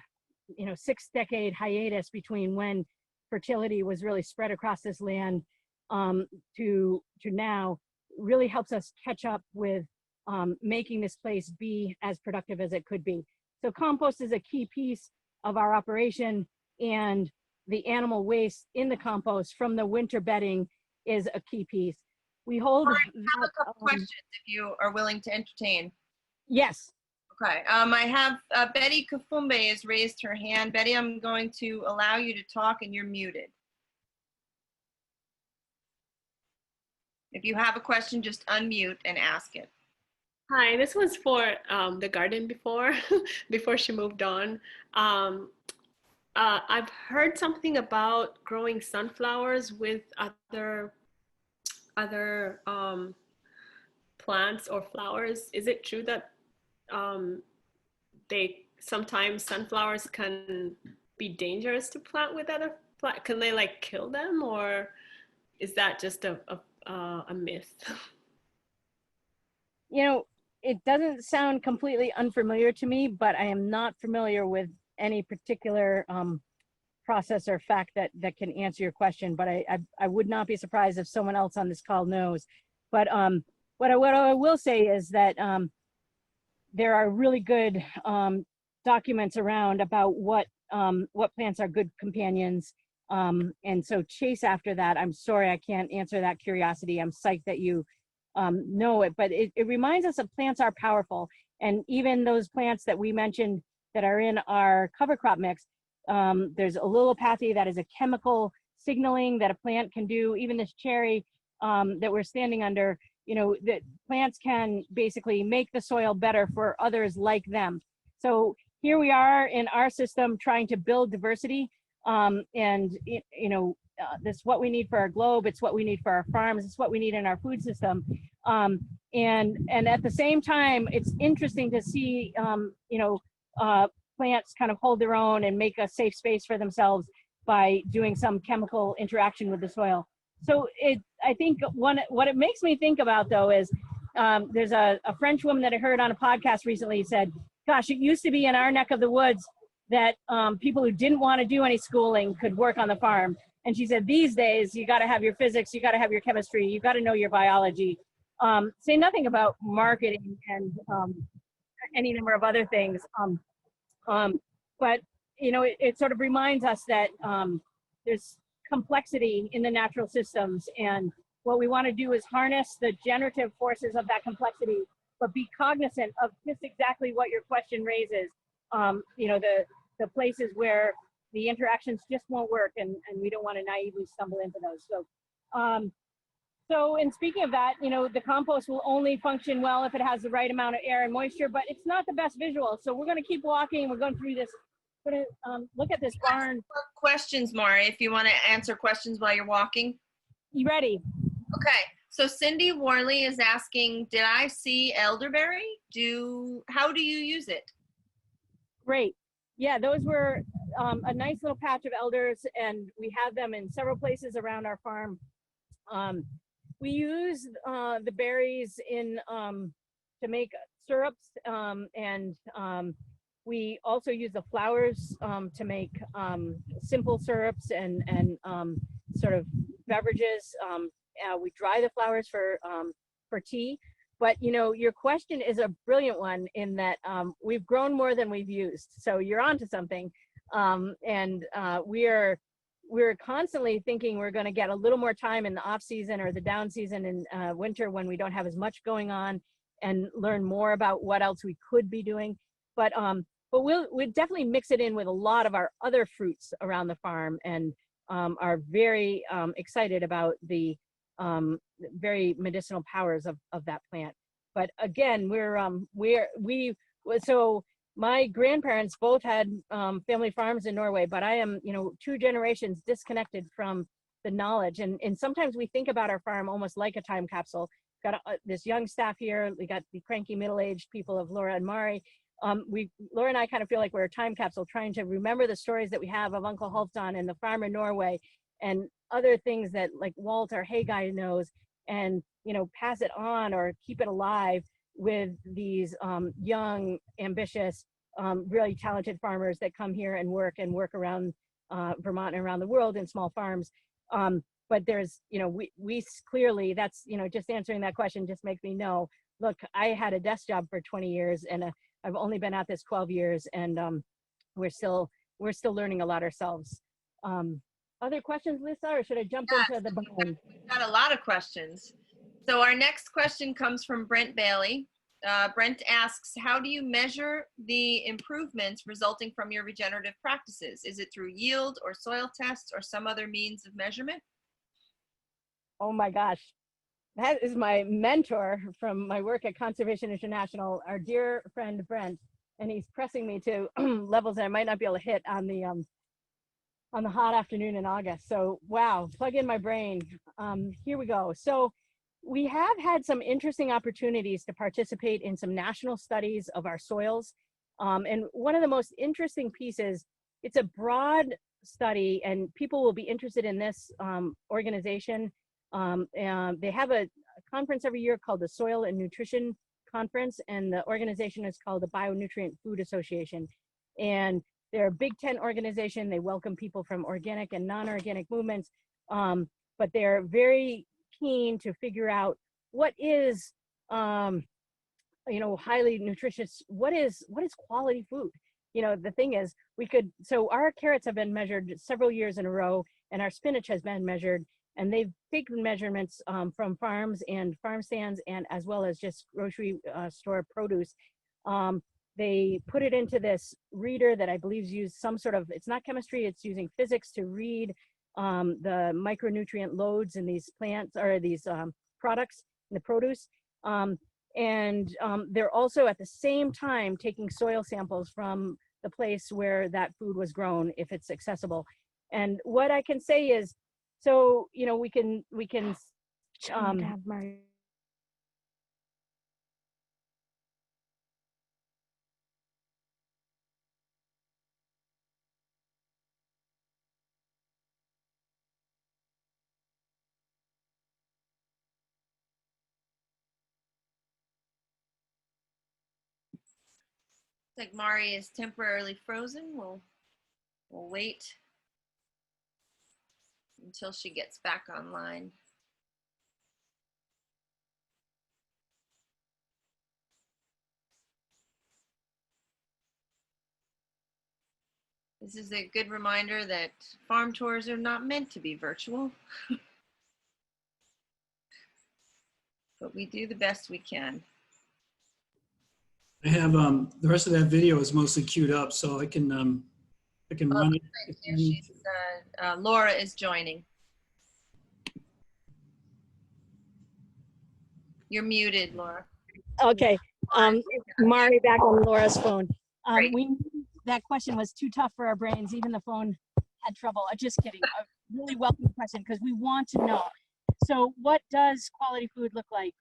6-decade hiatus between when fertility was really spread across this land to now, really helps us catch up with making this place be as productive as it could be. So compost is a key piece of our operation, and the animal waste in the compost from the winter bedding is a key piece. We hold. I have a couple questions if you are willing to entertain. Yes. Okay. I have Betty Kafumbe has raised her hand. Betty, I'm going to allow you to talk, and you're muted. If you have a question, just unmute and ask it. Hi, this was for the garden before she moved on. I've heard something about growing sunflowers with other plants or flowers. Is it true that sometimes sunflowers can be dangerous to plant with other plants? Can they like kill them, or is that just a myth? You know, it doesn't sound completely unfamiliar to me, but I am not familiar with any particular process or fact that can answer your question. But I would not be surprised if someone else on this call knows. But what I will say is that there are really good documents around about what plants are good companions. And so chase after that. I'm sorry I can't answer that curiosity. I'm psyched that you know it, but it reminds us that plants are powerful. And even those plants that we mentioned that are in our cover crop mix, there's allelopathy, that is a chemical signaling that a plant can do. Even this cherry that we're standing under, you know, that plants can basically make the soil better for others like them. So here we are in our system trying to build diversity, and you know, this is what we need for our globe, it's what we need for our farms, it's what we need in our food system. And at the same time, it's interesting to see, you know, plants kind of hold their own and make a safe space for themselves by doing some chemical interaction with the soil. So I think what it makes me think about though is, there's a French woman that I heard on a podcast recently said, gosh, it used to be in our neck of the woods that people who didn't want to do any schooling could work on the farm. And she said, these days, you got to have your physics, you got to have your chemistry, you got to know your biology. Say nothing about marketing and any number of other things. But, you know, it sort of reminds us that there's complexity in the natural systems. And what we want to do is harness the generative forces of that complexity, but be cognizant of just exactly what your question raises. You know, the places where the interactions just won't work, and we don't want to naively stumble into those. So, so in speaking of that, you know, the compost will only function well if it has the right amount of air and moisture, but it's not the best visual. So we're going to keep walking. We're going through this look at this barn. Questions, Mari, if you want to answer questions while you're walking. You ready? Okay, so Cindy Worley is asking, did I see elderberry? How do you use it? Great. Yeah, those were a nice little patch of elders, and we have them in several places around our farm. We use the berries to make syrups, and we also use the flowers to make simple syrups and sort of beverages. We dry the flowers for tea. But you know, your question is a brilliant one in that we've grown more than we've used. So you're onto something, and we're constantly thinking we're going to get a little more time in the off season or the down season in winter when we don't have as much going on, and learn more about what else we could be doing. But we'll definitely mix it in with a lot of our other fruits around the farm, and are very excited about the very medicinal powers of that plant. But again, so my grandparents both had family farms in Norway, but I am, 2 generations disconnected from the knowledge. And sometimes we think about our farm almost like a time capsule. Got this young staff here. We got the cranky middle-aged people of Laura and Mari. Laura and I kind of feel like we're a time capsule trying to remember the stories that we have of Uncle Halvdan and the farm in Norway and other things that like Walt or Hey Guy knows, and pass it on or keep it alive with these young, ambitious, really talented farmers that come here and work around Vermont and around the world in small farms. But there's, we clearly, that's, just answering that question just makes me know, look, I had a desk job for 20 years and I've only been at this 12 years, and we're still learning a lot ourselves. Other questions, Lisa, or should I jump into the barn? We've got a lot of questions. So our next question comes from Brent Bailey. Brent asks, how do you measure the improvements resulting from your regenerative practices? Is it through yield or soil tests or some other means of measurement? Oh my gosh. That is my mentor from my work at Conservation International, our dear friend Brent, and he's pressing me to levels that I might not be able to hit on the hot afternoon in August. So wow, plug in my brain. Here we go. So we have had some interesting opportunities to participate in some national studies of our soils. And one of the most interesting pieces, it's a broad study, and people will be interested in this organization. And they have a conference every year called the Soil and Nutrition Conference, and the organization is called the Bionutrient Food Association. And they're a Big Tent organization. They welcome people from organic and non-organic movements, but they're very keen to figure out what is, highly nutritious. What is quality food? The thing is, so our carrots have been measured several years in a row, and our spinach has been measured, and they've taken measurements from farms and farm stands, and as well as just grocery store produce. They put it into this reader that I believe uses some sort of, it's not chemistry, it's using physics to read the micronutrient loads in these plants or these products in the produce. And they're also at the same time taking soil samples from the place where that food was grown, if it's accessible. And what I can say is, so, we can Like Mari is temporarily frozen. We'll wait until she gets back online. This is a good reminder that farm tours are not meant to be virtual, but we do the best we can. I have the rest of that video is mostly queued up, so I can run it. Laura is joining. You're muted, Laura. Okay. Mari back on Laura's phone. that question was too tough for our brains. Even the phone had trouble. Just kidding. A really welcome question because we want to know. So what does quality food look like?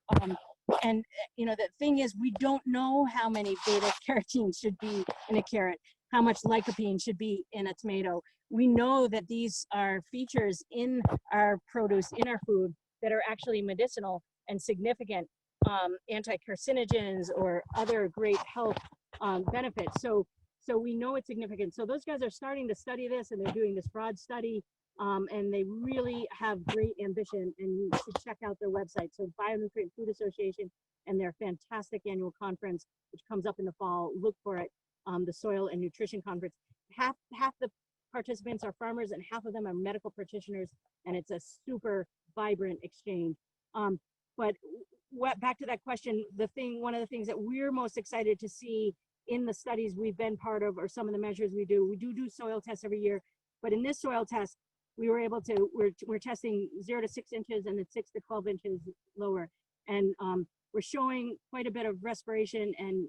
And the thing is, we don't know how many beta carotene should be in a carrot, how much lycopene should be in a tomato. We know that these are features in our produce, in our food, that are actually medicinal and significant anti-carcinogens or other great health benefits. So we know it's significant. So those guys are starting to study this, and they're doing this broad study. And they really have great ambition, and you should check out their website. So Bionutrient Food Association and their fantastic annual conference, which comes up in the fall, look for it, the Soil and Nutrition Conference. Half the participants are farmers and half of them are medical practitioners, and it's a super vibrant exchange. But back to that question, one of the things that we're most excited to see in the studies we've been part of, or some of the measures we do soil tests every year. But in this soil test, we were able to, we're testing 0 to 6 inches and then 6 to 12 inches lower. And we're showing quite a bit of respiration and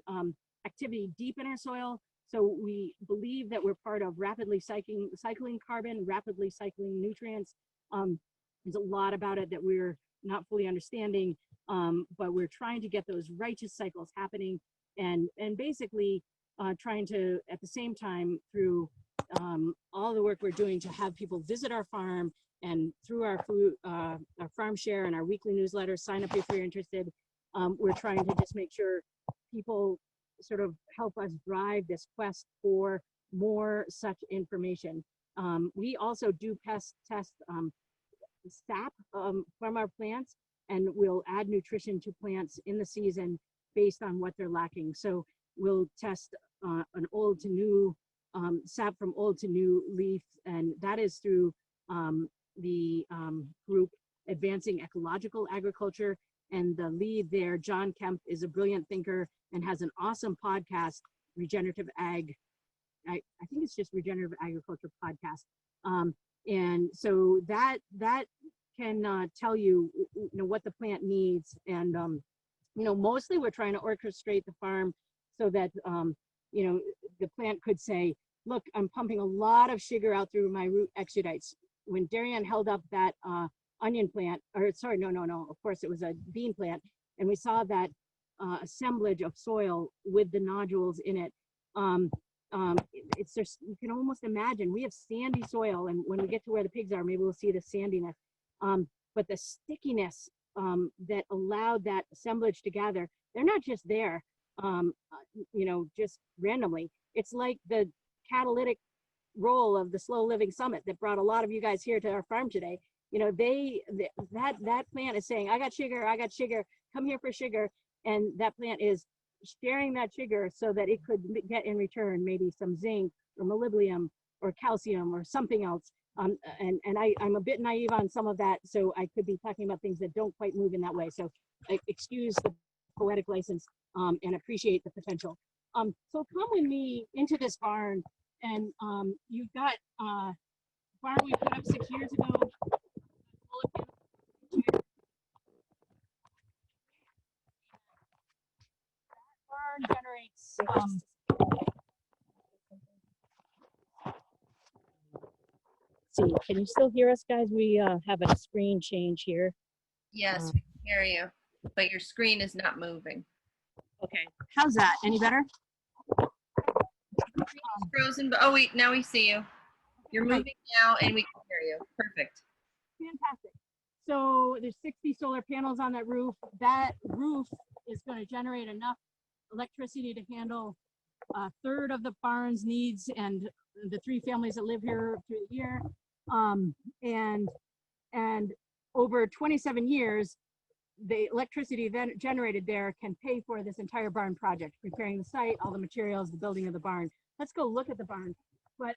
activity deep in our soil. So we believe that we're part of rapidly cycling carbon, rapidly cycling nutrients. There's a lot about it that we're not fully understanding, but we're trying to get those righteous cycles happening, and basically trying to, at the same time, through all the work we're doing, to have people visit our farm, and through our food, our farm share and our weekly newsletter, sign up if you're interested. We're trying to just make sure people sort of help us drive this quest for more such information. We also do pest test sap from our plants, and we'll add nutrition to plants in the season based on what they're lacking. So we'll test an old to new sap from old to new leaf, and that is through the group Advancing Ecological Agriculture. And the lead there, John Kemp, is a brilliant thinker and has an awesome podcast, Regenerative Ag. I think it's just Regenerative Agriculture Podcast. And so that can tell you, what the plant needs. And, mostly we're trying to orchestrate the farm so that, the plant could say, look, I'm pumping a lot of sugar out through my root exudates. When Darian held up that onion plant, or sorry, no, of course it was a bean plant, and we saw that assemblage of soil with the nodules in it. It's just, you can almost imagine, we have sandy soil, and when we get to where the pigs are, maybe we'll see the sandiness. But the stickiness that allowed that assemblage to gather, they're not just there, just randomly. It's like the catalytic role of the Slow Living Summit that brought a lot of you guys here to our farm today. That plant is saying, I got sugar, come here for sugar. And that plant is sharing that sugar so that it could get in return maybe some zinc or molybdenum or calcium or something else. And I'm a bit naive on some of that, so I could be talking about things that don't quite move in that way. So excuse the poetic license and appreciate the potential. So come with me into this barn, and you've got a barn we put up 6 years ago. Barn generates see, can you still hear us, guys? We have a screen change here. Yes, we can hear you, but your screen is not moving. Okay, how's that? Any better? It's frozen, but oh wait, now we see you. You're moving now, and we can hear you. Perfect. Fantastic. So there's 60 solar panels on that roof. That roof is going to generate enough electricity to handle a third of the barn's needs and the 3 families that live here through the year. And over 27 years, the electricity then generated there can pay for this entire barn project, preparing the site, all the materials, the building of the barn. Let's go look at the barn. But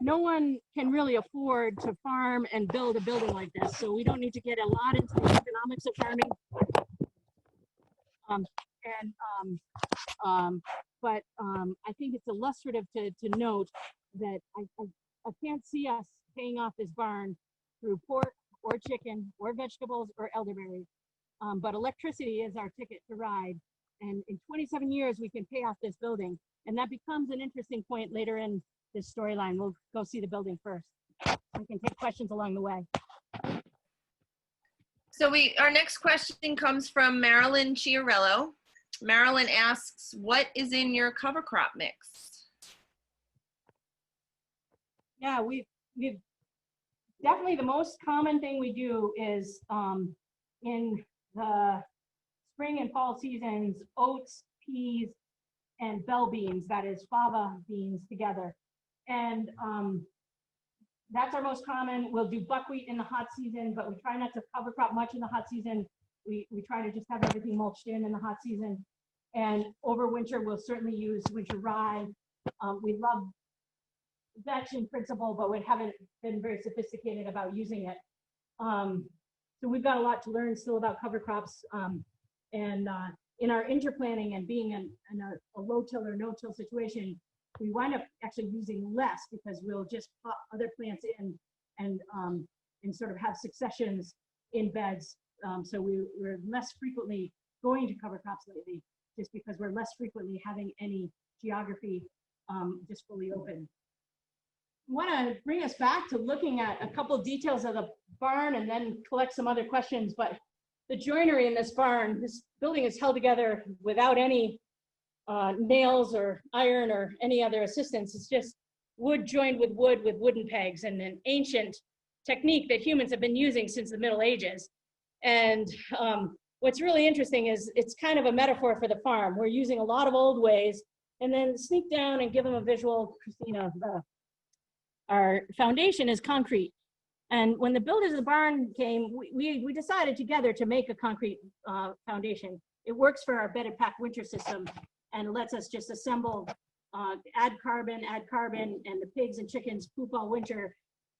no one can really afford to farm and build a building like this, so we don't need to get a lot into the economics of farming. But I think it's illustrative to note that I can't see us paying off this barn through pork or chicken or vegetables or elderberries. But electricity is our ticket to ride. And in 27 years, we can pay off this building. And that becomes an interesting point later in this storyline. We'll go see the building first. We can take questions along the way. So our next question comes from Marilyn Chiarello. Marilyn asks, what is in your cover crop mix? Yeah, we've definitely, the most common thing we do is in the spring and fall seasons, oats, peas, and bell beans, that is fava beans together. And that's our most common. We'll do buckwheat in the hot season, but we try not to cover crop much in the hot season. We try to just have everything mulched in the hot season. And over winter, we'll certainly use winter rye. We love vetch in principle, but we haven't been very sophisticated about using it. So we've got a lot to learn still about cover crops. And in our interplanting and being in a low-till or no-till situation, we wind up actually using less because we'll just pop other plants in and sort of have successions in beds. So we're less frequently going to cover crops lately, just because we're less frequently having any geography just fully open. I want to bring us back to looking at a couple of details of the barn and then collect some other questions. But the joinery in this barn, this building is held together without any nails or iron or any other assistance. It's just wood joined with wooden pegs, and an ancient technique that humans have been using since the Middle Ages. And what's really interesting is it's kind of a metaphor for the farm. We're using a lot of old ways, and then sneak down and give them a visual. Christina, our foundation is concrete. And when the builders of the barn came, we decided together to make a concrete foundation. It works for our bedded pack winter system and lets us just assemble, add carbon, and the pigs and chickens poop all winter,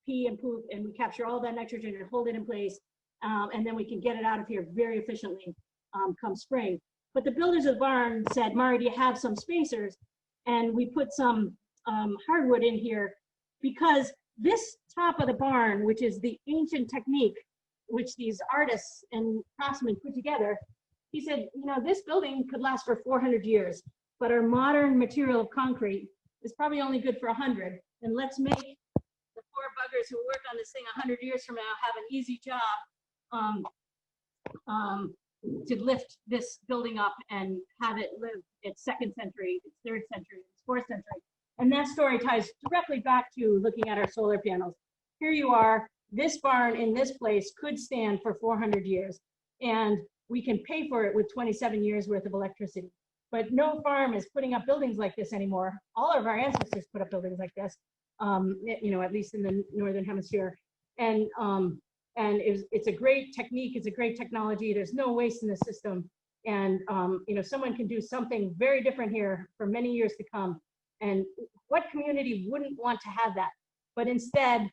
pee and poop, and we capture all that nitrogen and hold it in place. And then we can get it out of here very efficiently come spring. But the builders of the barn said, Mari, do you have some spacers? And we put some hardwood in here because this top of the barn, which is the ancient technique, which these artists and craftsmen put together, he said, you know, this building could last for 400 years, but our modern material of concrete is probably only good for 100. And let's make the poor buggers who work on this thing 100 years from now have an easy job to lift this building up and have it live its 2nd century, its 3rd century, its 4th century. And that story ties directly back to looking at our solar panels. Here you are, this barn in this place could stand for 400 years, and we can pay for it with 27 years worth of electricity. But no farm is putting up buildings like this anymore. All of our ancestors put up buildings like this, you know, at least in the Northern Hemisphere. And it's a great technique, it's a great technology. There's no waste in the system. And you know, someone can do something very different here for many years to come. And what community wouldn't want to have that? But instead,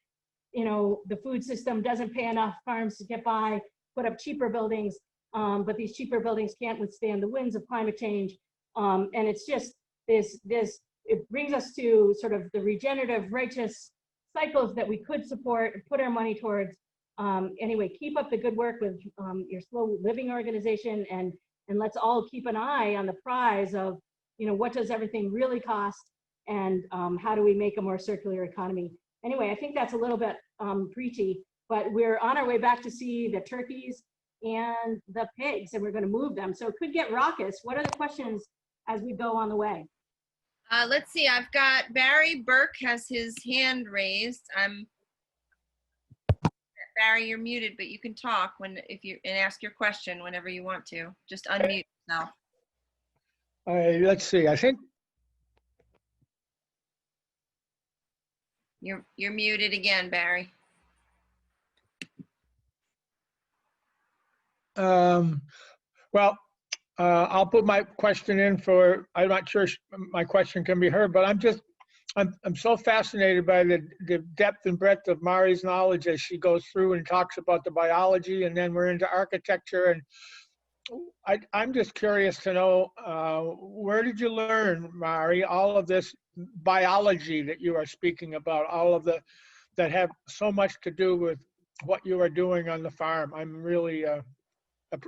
you know, the food system doesn't pay enough farms to get by, put up cheaper buildings, but these cheaper buildings can't withstand the winds of climate change. And it's just it brings us to sort of the regenerative, righteous cycles that we could support and put our money towards. Anyway, keep up the good work with your slow living organization, and let's all keep an eye on the prize of, you know, what does everything really cost, and how do we make a more circular economy? Anyway, I think that's a little bit preachy, but we're on our way back to see the turkeys and the pigs, and we're going to move them. So it could get raucous. What are the questions as we go on the way? Let's see, I've got Barry Burke has his hand raised. Barry, you're muted, but you can talk and ask your question whenever you want to. Just unmute yourself. Let's see, I think. You're muted again, Barry. Well, I'll put my question in for, I'm not sure my question can be heard, but I'm so fascinated by the depth and breadth of Mari's knowledge as she goes through and talks about the biology, and then we're into architecture. And I'm just curious to know, where did you learn, Mari, all of this biology that you are speaking about, all of that have so much to do with what you are doing on the farm? I'm really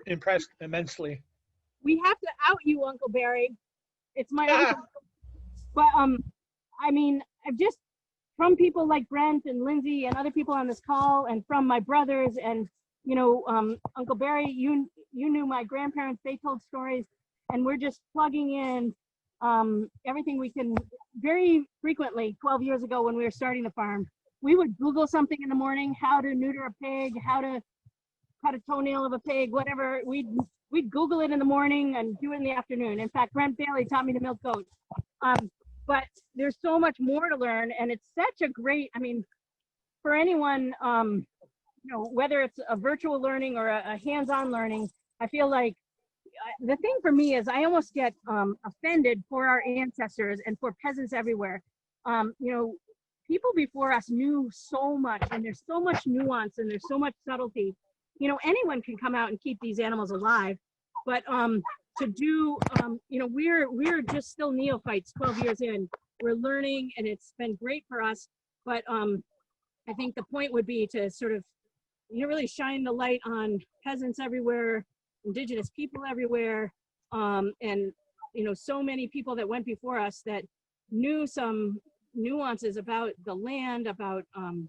impressed immensely. we have to out you, Uncle Barry. It's my uncle. But I mean, I've just from people like Brent and Lindsay and other people on this call, and from my brothers, and Uncle Barry, you knew my grandparents. They told stories, and we're just plugging in everything we can. Very frequently, 12 years ago when we were starting the farm, we would Google something in the morning, how to neuter a pig, how to cut a toenail of a pig, whatever. We'd Google it in the morning and do it in the afternoon. In fact, Brent Bailey taught me to milk goats. But there's so much more to learn, and it's such a great, I mean, for anyone, whether it's a virtual learning or a hands-on learning, I feel like the thing for me is I almost get offended for our ancestors and for peasants everywhere. People before us knew so much, and there's so much nuance and there's so much subtlety. Anyone can come out and keep these animals alive, but to do, we're just still neophytes 12 years in. We're learning, and it's been great for us. But I think the point would be to sort of, really shine the light on peasants everywhere, indigenous people everywhere, and, so many people that went before us that knew some nuances about the land, about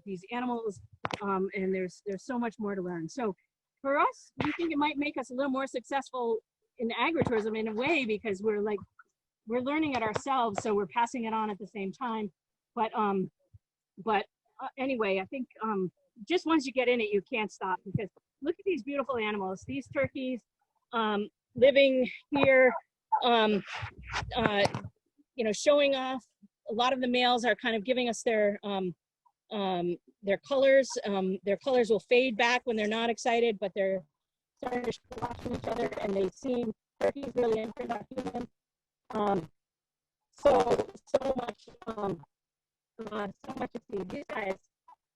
these animals, and there's so much more to learn. So for us, we think it might make us a little more successful in agritourism in a way, because we're learning it ourselves, so we're passing it on at the same time. But anyway, I think just once you get in it, you can't stop, because look at these beautiful animals, these turkeys living here, showing off. A lot of the males are kind of giving us their colors. Their colors will fade back when they're not excited, but they're starting to watch each other, and they seem turkeys really introduction. So much to see. These guys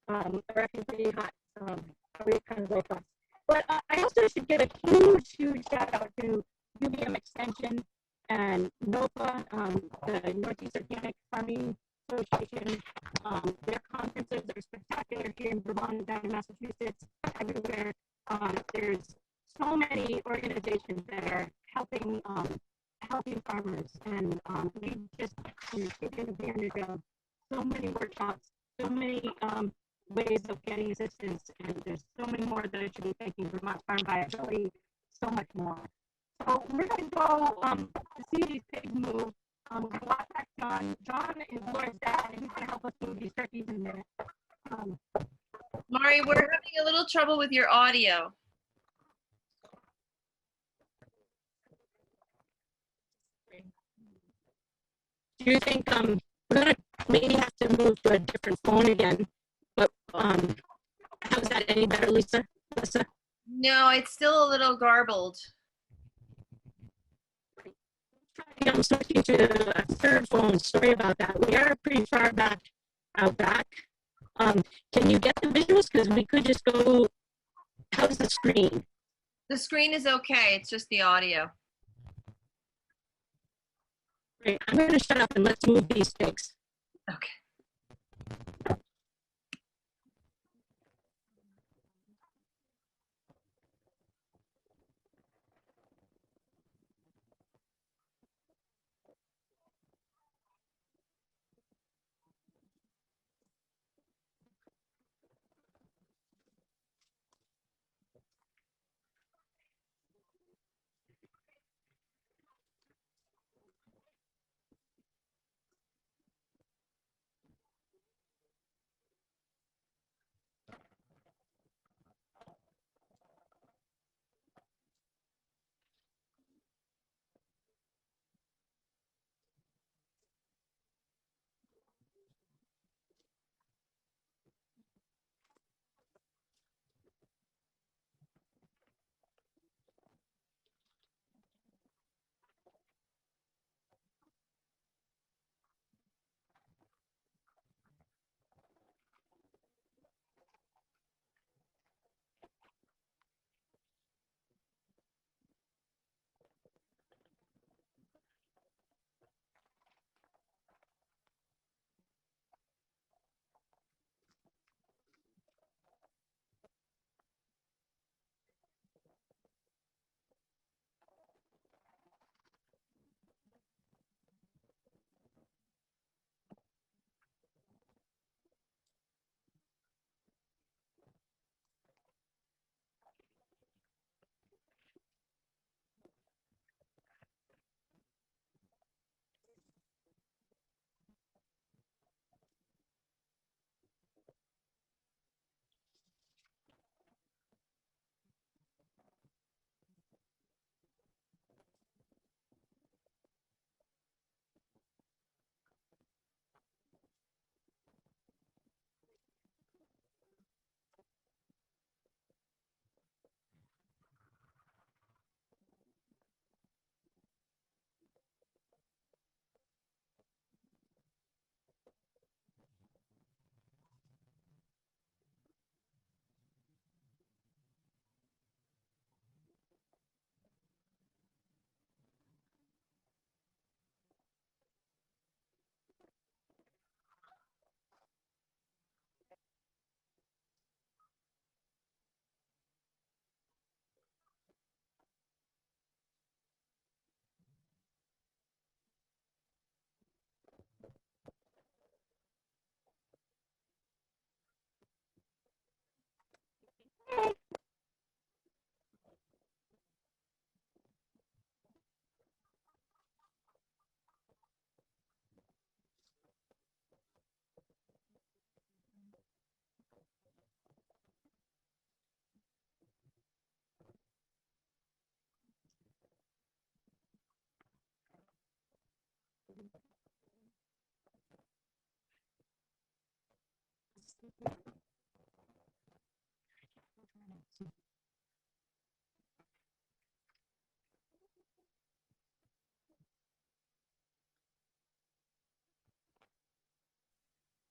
are actually pretty hot. Really kind of low cost. But I also should give a huge shout out to UVM Extension and NOFA, the Northeast Organic Farming Association. Their conferences are spectacular here in Vermont, down in Massachusetts, everywhere. There's so many organizations that are helping farmers, and we just taken advantage of so many workshops, so many ways of getting assistance, and there's so many more that I should be thanking Vermont Farm Viability, so much more. So we're going to go to see these pigs move. We're going to walk back John. John is Laura's dad, and he's going to help us move these turkeys in a minute. Mari, we're having a little trouble with your audio. Do you think we're going to maybe have to move to a different phone again? But how's that any better, Lisa? No, it's still a little garbled. I'm switching to a third phone. Sorry about that. We are pretty far out back. Can you get the visuals? Because we could just go. How's the screen? The screen is okay. It's just the audio. Great. I'm going to shut up and let's move these things. Okay.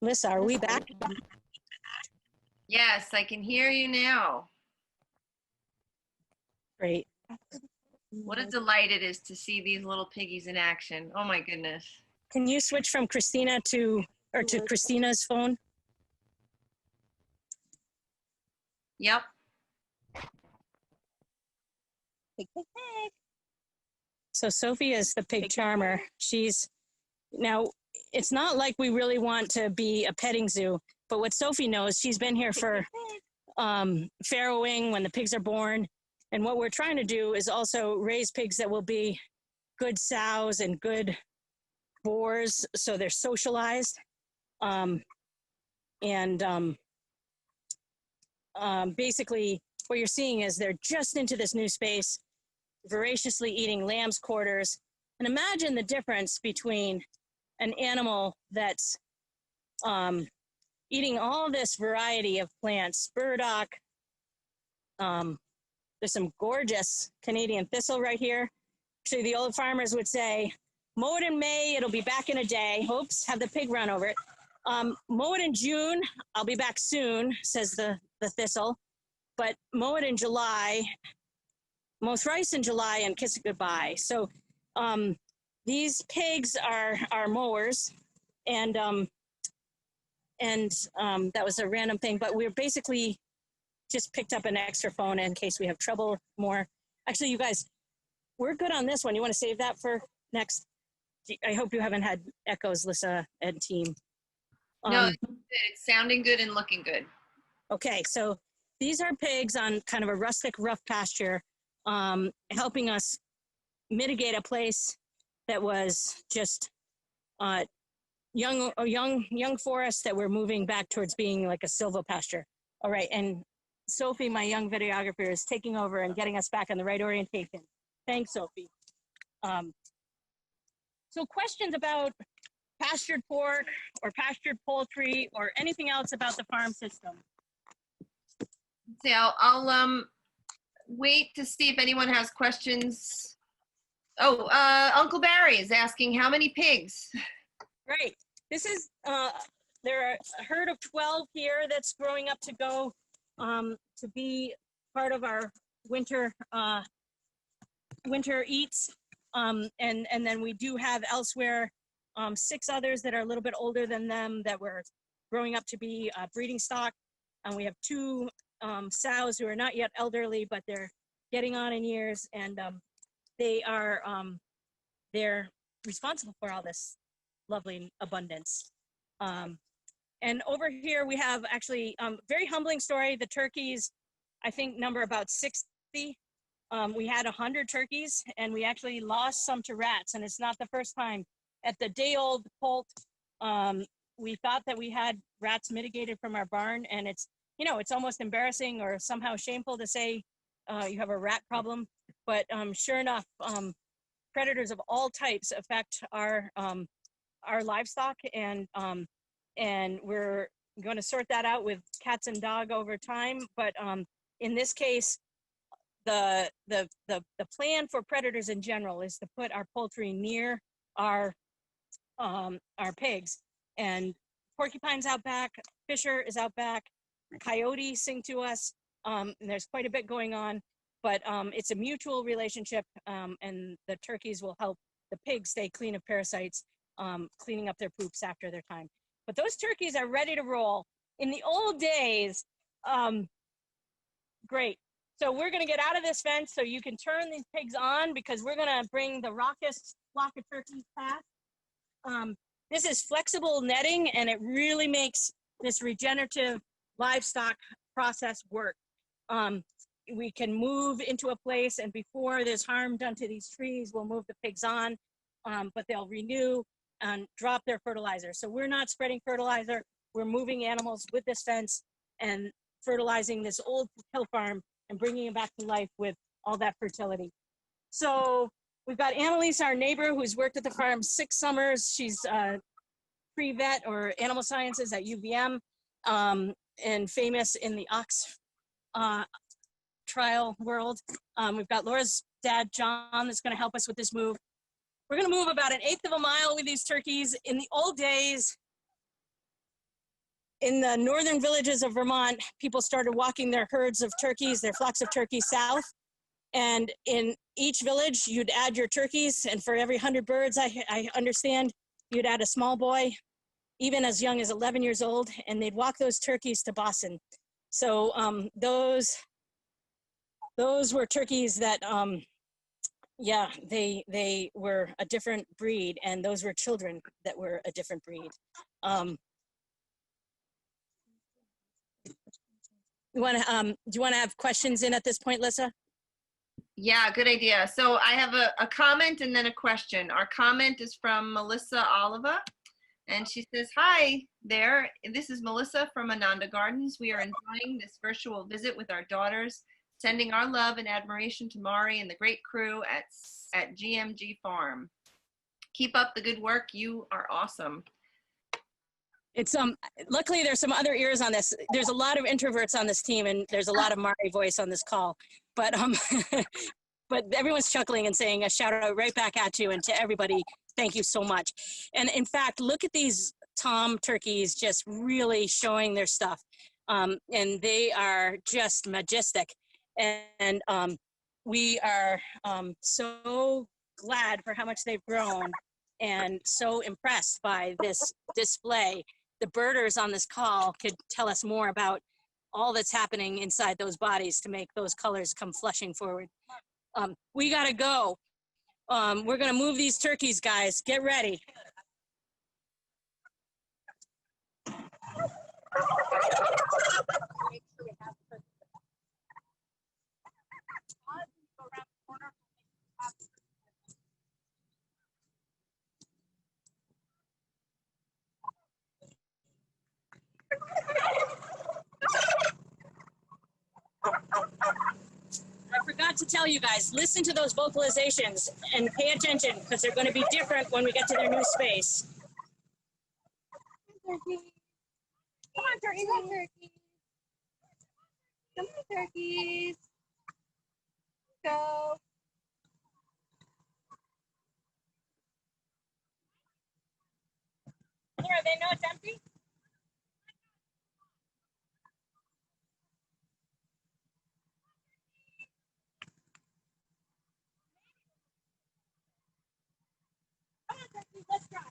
Lisa, are we back? Yes, I can hear you now. Great. What a delight it is to see these little piggies in action. Oh my goodness. Can you switch from Christina to Christina's phone? Yep. So Sophie is the pig charmer. Now, it's not like we really want to be a petting zoo, but what Sophie knows, she's been here for farrowing when the pigs are born. And what we're trying to do is also raise pigs that will be good sows and good boars, so they're socialized. Basically, what you're seeing is they're just into this new space, voraciously eating lamb's quarters. And imagine the difference between an animal that's eating all this variety of plants, burdock. There's some gorgeous Canadian thistle right here. Actually, the old farmers would say, mow it in May, it'll be back in a day. Oops, have the pig run over it. Mow it in June, I'll be back soon, says the thistle. But mow it in July, mow thrice in July and kiss it goodbye. So these pigs are mowers, and that was a random thing, but we're basically just picked up an extra phone in case we have trouble more. Actually, you guys, we're good on this one. You want to save that for next? I hope you haven't had echoes, Lissa and team. No, it's sounding good and looking good. Okay, so these are pigs on kind of a rustic, rough pasture, helping us mitigate a place that was just young forest that we're moving back towards being like a silvopasture. All right, and Sophie, my young videographer, is taking over and getting us back on the right orientation. Thanks, Sophie. So questions about pastured pork or pastured poultry or anything else about the farm system? See, I'll wait to see if anyone has questions. Oh, Uncle Barry is asking how many pigs? Great. This is, there are a herd of 12 here that's growing up to go to be part of our winter eats. And then we do have elsewhere 6 others that are a little bit older than them that were growing up to be breeding stock. And we have 2 sows who are not yet elderly, but they're getting on in years, and they're responsible for all this lovely abundance. And over here we have actually very humbling story. The turkeys, I think, number about 60. We had 100 turkeys, and we actually lost some to rats, and it's not the first time. At the day-old poult, we thought that we had rats mitigated from our barn, and it's, you know, it's almost embarrassing or somehow shameful to say you have a rat problem, but sure enough, predators of all types affect our livestock, and we're going to sort that out with cats and dog over time. But in this case, the plan for predators in general is to put our poultry near our pigs. And porcupines out back, fisher is out back, coyotes sing to us, and there's quite a bit going on. But it's a mutual relationship, and the turkeys will help the pigs stay clean of parasites, cleaning up their poops after their time. But those turkeys are ready to roll. In the old days, great. So we're gonna get out of this fence so you can turn these pigs on, because we're gonna bring the raucous flock of turkeys past. This is flexible netting, and it really makes this regenerative livestock process work. We can move into a place, and before there's harm done to these trees, we'll move the pigs on, but they'll renew and drop their fertilizer. So we're not spreading fertilizer. We're moving animals with this fence and fertilizing this old hill farm and bringing it back to life with all that fertility. So we've got Annalise, our neighbor, who's worked at the farm 6 summers. She's pre-vet or animal sciences at UVM, and famous in the ox trial world. We've got Laura's dad, John, that's going to help us with this move. We're going to move about 1/8 of a mile with these turkeys. In the old days, in the northern villages of Vermont, people started walking their herds of turkeys, their flocks of turkeys south. And in each village, you'd add your turkeys. And for every 100 birds, I understand, you'd add a small boy, even as young as 11 years old. And they'd walk those turkeys to Boston. So those were turkeys that, yeah, they were a different breed. And those were children that were a different breed. Do you want to have questions in at this point, Lissa? Yeah, good idea. So I have a comment and then a question. Our comment is from Melissa Oliva, and she says, "Hi there, this is Melissa from Ananda Gardens. We are enjoying this virtual visit with our daughters, sending our love and admiration to Mari and the great crew at GMG Farm. Keep up the good work. You are awesome." It's luckily there's some other ears on this. There's a lot of introverts on this team, and there's a lot of Mari voice on this call. But but everyone's chuckling and saying a shout out right back at you, and to everybody, thank you so much. And in fact, look at these tom turkeys just really showing their stuff, and they are just majestic. And we are so glad for how much they've grown, and so impressed by this display. The birders on this call could tell us more about all that's happening inside those bodies to make those colors come flushing forward. We gotta go. We're gonna move these turkeys, guys. Get ready. I forgot to tell you guys, listen to those vocalizations and pay attention, because they're going to be different when we get to their new space. Come on, turkeys. Come on, turkeys. Come on, turkeys. Go. Here, they know it's empty? Come on, turkeys, let's try.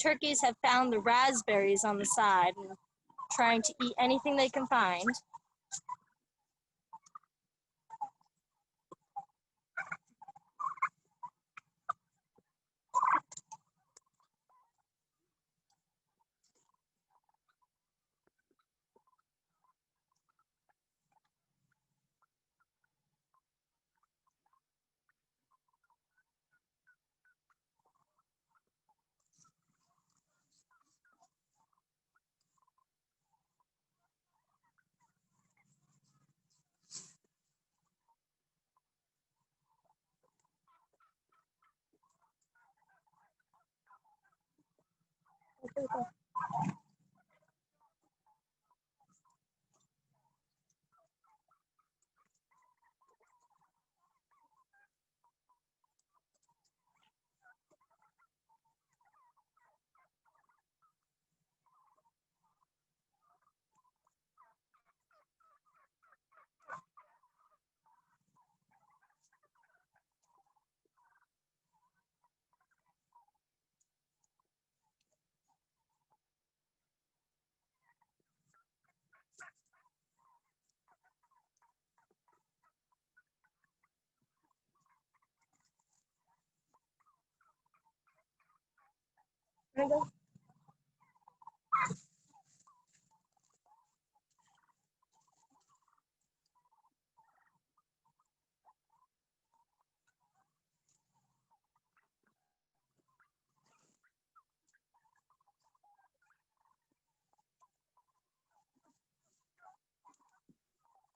turkeys have found the raspberries on the side and trying to eat anything they can find.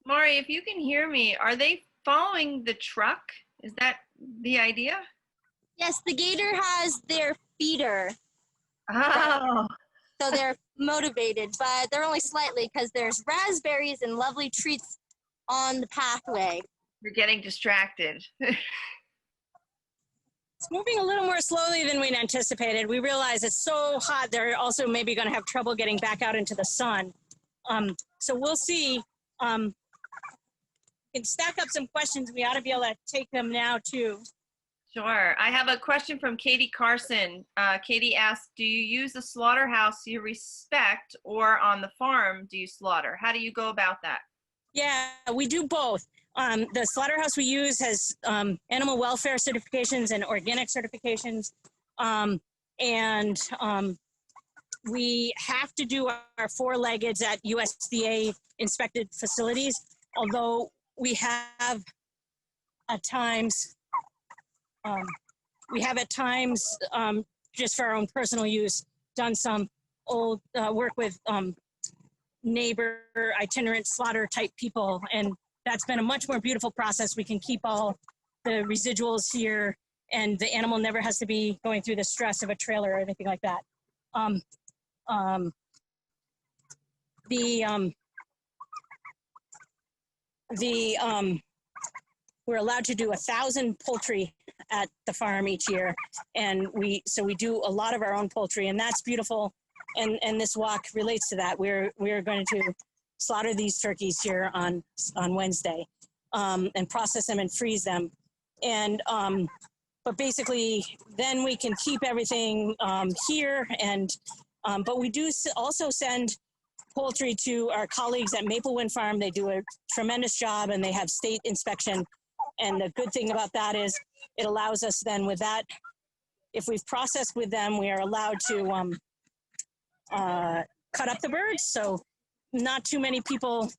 Mari, if you can hear me, are they following the truck? Is that the idea? Yes, the gator has their feeder, Oh, so they're motivated, but they're only slightly because there's raspberries and lovely treats on the pathway. you're getting distracted. It's moving a little more slowly than we'd anticipated. We realize it's so hot, they're also maybe going to have trouble getting back out into the sun. So we'll see. We can stack up some questions. We ought to be able to take them now, too. Sure. I have a question from Katie Carson. Katie asked, do you use a slaughterhouse you respect, or on the farm do you slaughter? How do you go about that? Yeah, we do both. The slaughterhouse we use has animal welfare certifications and organic certifications. We have to do our four-leggeds at USDA inspected facilities, although we have at times, just for our own personal use, done some old work with neighbor itinerant slaughter type people, and that's been a much more beautiful process. We can keep all the residuals here, and the animal never has to be going through the stress of a trailer or anything like that. We're allowed to do 1,000 poultry at the farm each year, and we do a lot of our own poultry, and that's beautiful. And this walk relates to that. We're going to slaughter these turkeys here on Wednesday, and process them and freeze them, and but basically then we can keep everything here, and but we do also send poultry to our colleagues at Maple Wind Farm. They do a tremendous job, and they have state inspection. And the good thing about that is it allows us then, with that, if we've processed with them, we are allowed to cut up the birds. So not too many people,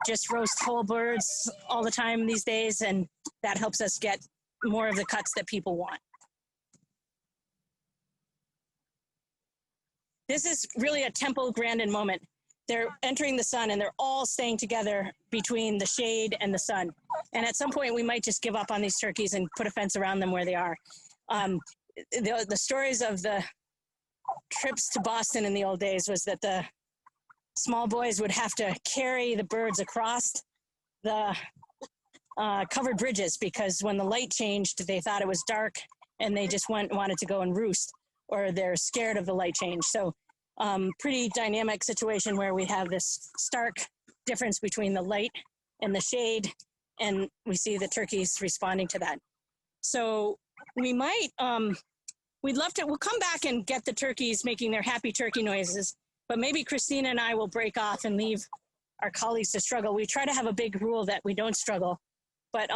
just roast whole birds all the time these days, and that helps us get more of the cuts that people want. This is really a temple Grandin moment. They're entering the sun, and they're all staying together between the shade and the sun. And at some point, we might just give up on these turkeys and put a fence around them where they are. The stories of the trips to Boston in the old days was that the small boys would have to carry the birds across the covered bridges, because when the light changed, they thought it was dark, and they just wanted to go and roost, or they're scared of the light change. So pretty dynamic situation where we have this stark difference between the light and the shade, and we see the turkeys responding to that. So we might we'd love to, we'll come back and get the turkeys making their happy turkey noises, but maybe Christina and I will break off and leave our colleagues to struggle. We try to have a big rule that we don't struggle, but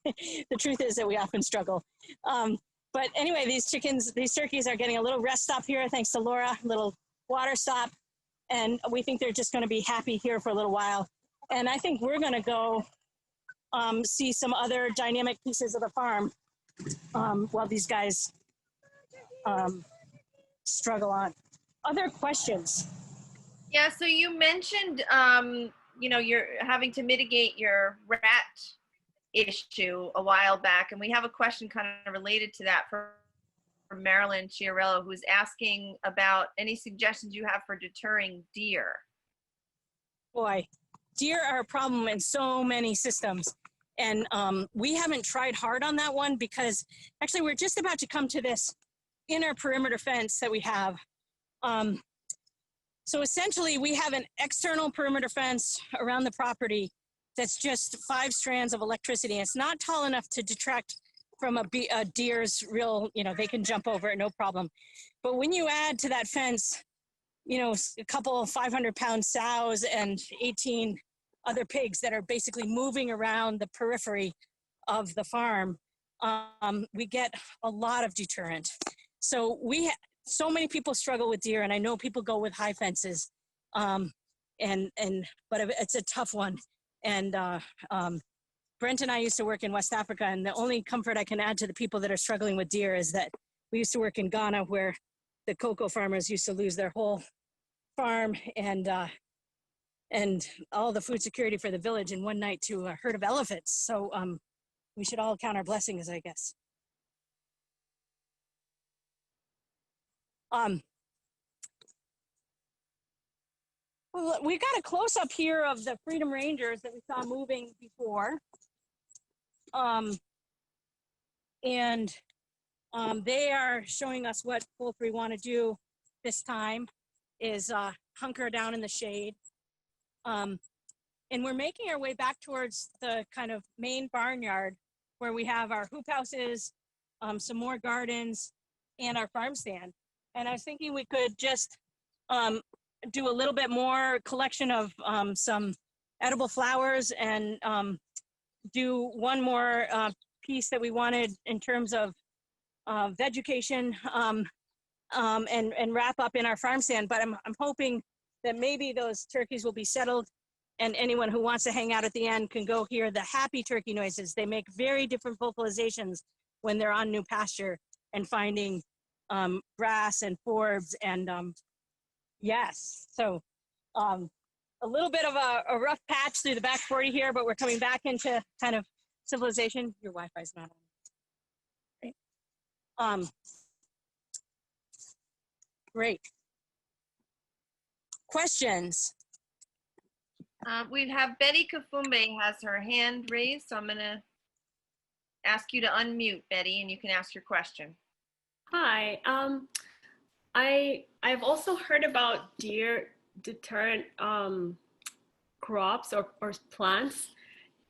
the truth is that we often struggle. But anyway, these turkeys are getting a little rest stop here, thanks to Laura, a little water stop. And we think they're just gonna be happy here for a little while. And I think we're gonna go see some other dynamic pieces of the farm while these guys struggle on. Other questions? Yeah, so you mentioned, you know, you're having to mitigate your rat issue a while back, and we have a question kind of related to that from Marilyn Chiarello, who's asking about any suggestions you have for deterring deer. Boy, deer are a problem in so many systems. And we haven't tried hard on that one because actually we're just about to come to this inner perimeter fence that we have. So essentially we have an external perimeter fence around the property that's just 5 strands of electricity. It's not tall enough to detract from a deer's real, you know, they can jump over it, no problem. But when you add to that fence, you know, a couple of 500-pound sows and 18 other pigs that are basically moving around the periphery of the farm, we get a lot of deterrent. So so many people struggle with deer, and I know people go with high fences, but it's a tough one. And Brent and I used to work in West Africa, and the only comfort I can add to the people that are struggling with deer is that we used to work in Ghana, where the cocoa farmers used to lose their whole farm and all the food security for the village in one night to a herd of elephants. So we should all count our blessings, I guess. Well, we got a close up here of the Freedom Rangers that we saw moving before. They are showing us what poultry want to do this time is hunker down in the shade. And we're making our way back towards the kind of main barnyard where we have our hoop houses, some more gardens, and our farm stand. And I was thinking we could just do a little bit more collection of some edible flowers and do one more piece that we wanted in terms of vegetation and wrap up in our farm stand. But I'm hoping that maybe those turkeys will be settled and anyone who wants to hang out at the end can go hear the happy turkey noises. They make very different vocalizations when they're on new pasture and finding grass and forbs and yes. So a little bit of a rough patch through the back 40 here, but we're coming back into kind of civilization. Your Wi-Fi's not on. Great. Great. Questions? We have Betty Kafumbe has her hand raised, so I'm gonna ask you to unmute, Betty, and you can ask your question. Hi, I've also heard about deer deterrent crops or plants.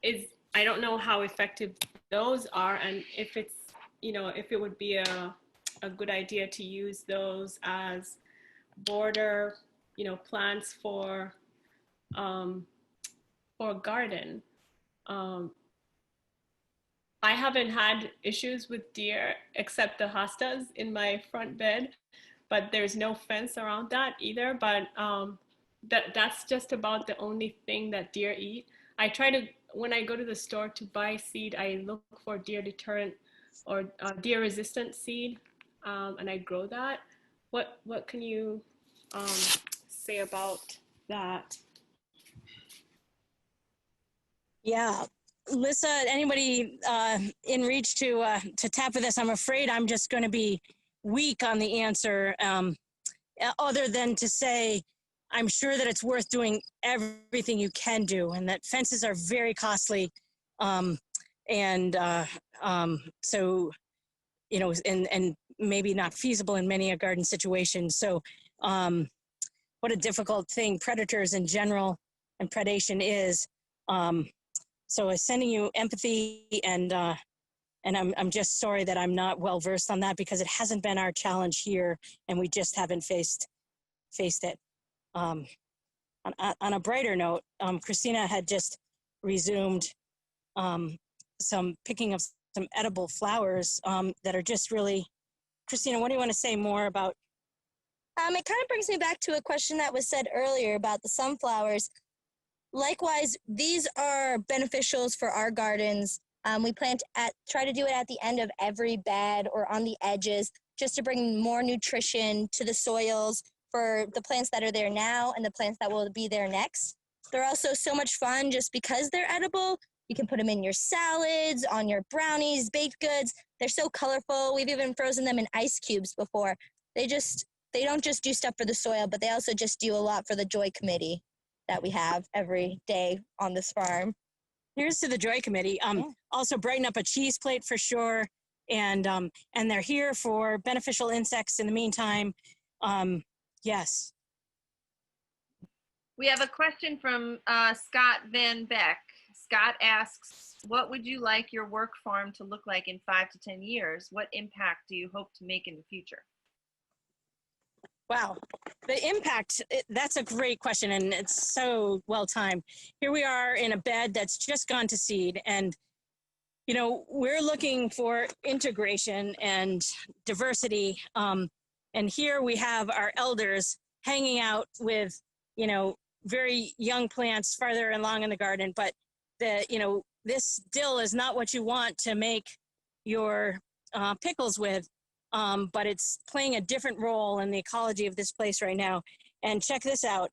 I don't know how effective those are, and if it's, you know, if it would be a good idea to use those as border, you know, plants for a garden. I haven't had issues with deer except the hostas in my front bed, but there's no fence around that either. But that's just about the only thing that deer eat. I try to, when I go to the store to buy seed, I look for deer deterrent or deer resistant seed, and I grow that. What can you say about that? Yeah, Lissa, anybody in reach to tap with this? I'm afraid I'm just going to be weak on the answer, other than to say, I'm sure that it's worth doing everything you can do, and that fences are very costly. So, you know, and maybe not feasible in many a garden situation. So what a difficult thing predators in general and predation is. So sending you empathy and And I'm just sorry that I'm not well versed on that because it hasn't been our challenge here and we just haven't faced it. On a brighter note, Christina had just resumed some picking of some edible flowers that are just really, Christina, what do you want to say more about? It kind of brings me back to a question that was said earlier about the sunflowers. Likewise, these are beneficials for our gardens. We try to do it at the end of every bed or on the edges, just to bring more nutrition to the soils for the plants that are there now and the plants that will be there next. They're also so much fun just because they're edible. You can put them in your salads, on your brownies, baked goods. They're so colorful. We've even frozen them in ice cubes before. They don't just do stuff for the soil, but they also just do a lot for the Joy Committee that we have every day on this farm. Here's to the Joy Committee. Also brighten up a cheese plate for sure. And they're here for beneficial insects in the meantime. Yes. We have a question from Scott Van Beck. Scott asks, what would you like your work farm to look like in 5 to 10 years? What impact do you hope to make in the future? Wow, the impact, that's a great question and it's so well timed. Here we are in a bed that's just gone to seed and, you know, we're looking for integration and diversity. And here we have our elders hanging out with, you know, very young plants farther along in the garden, but this dill is not what you want to make your pickles with. But it's playing a different role in the ecology of this place right now. And check this out.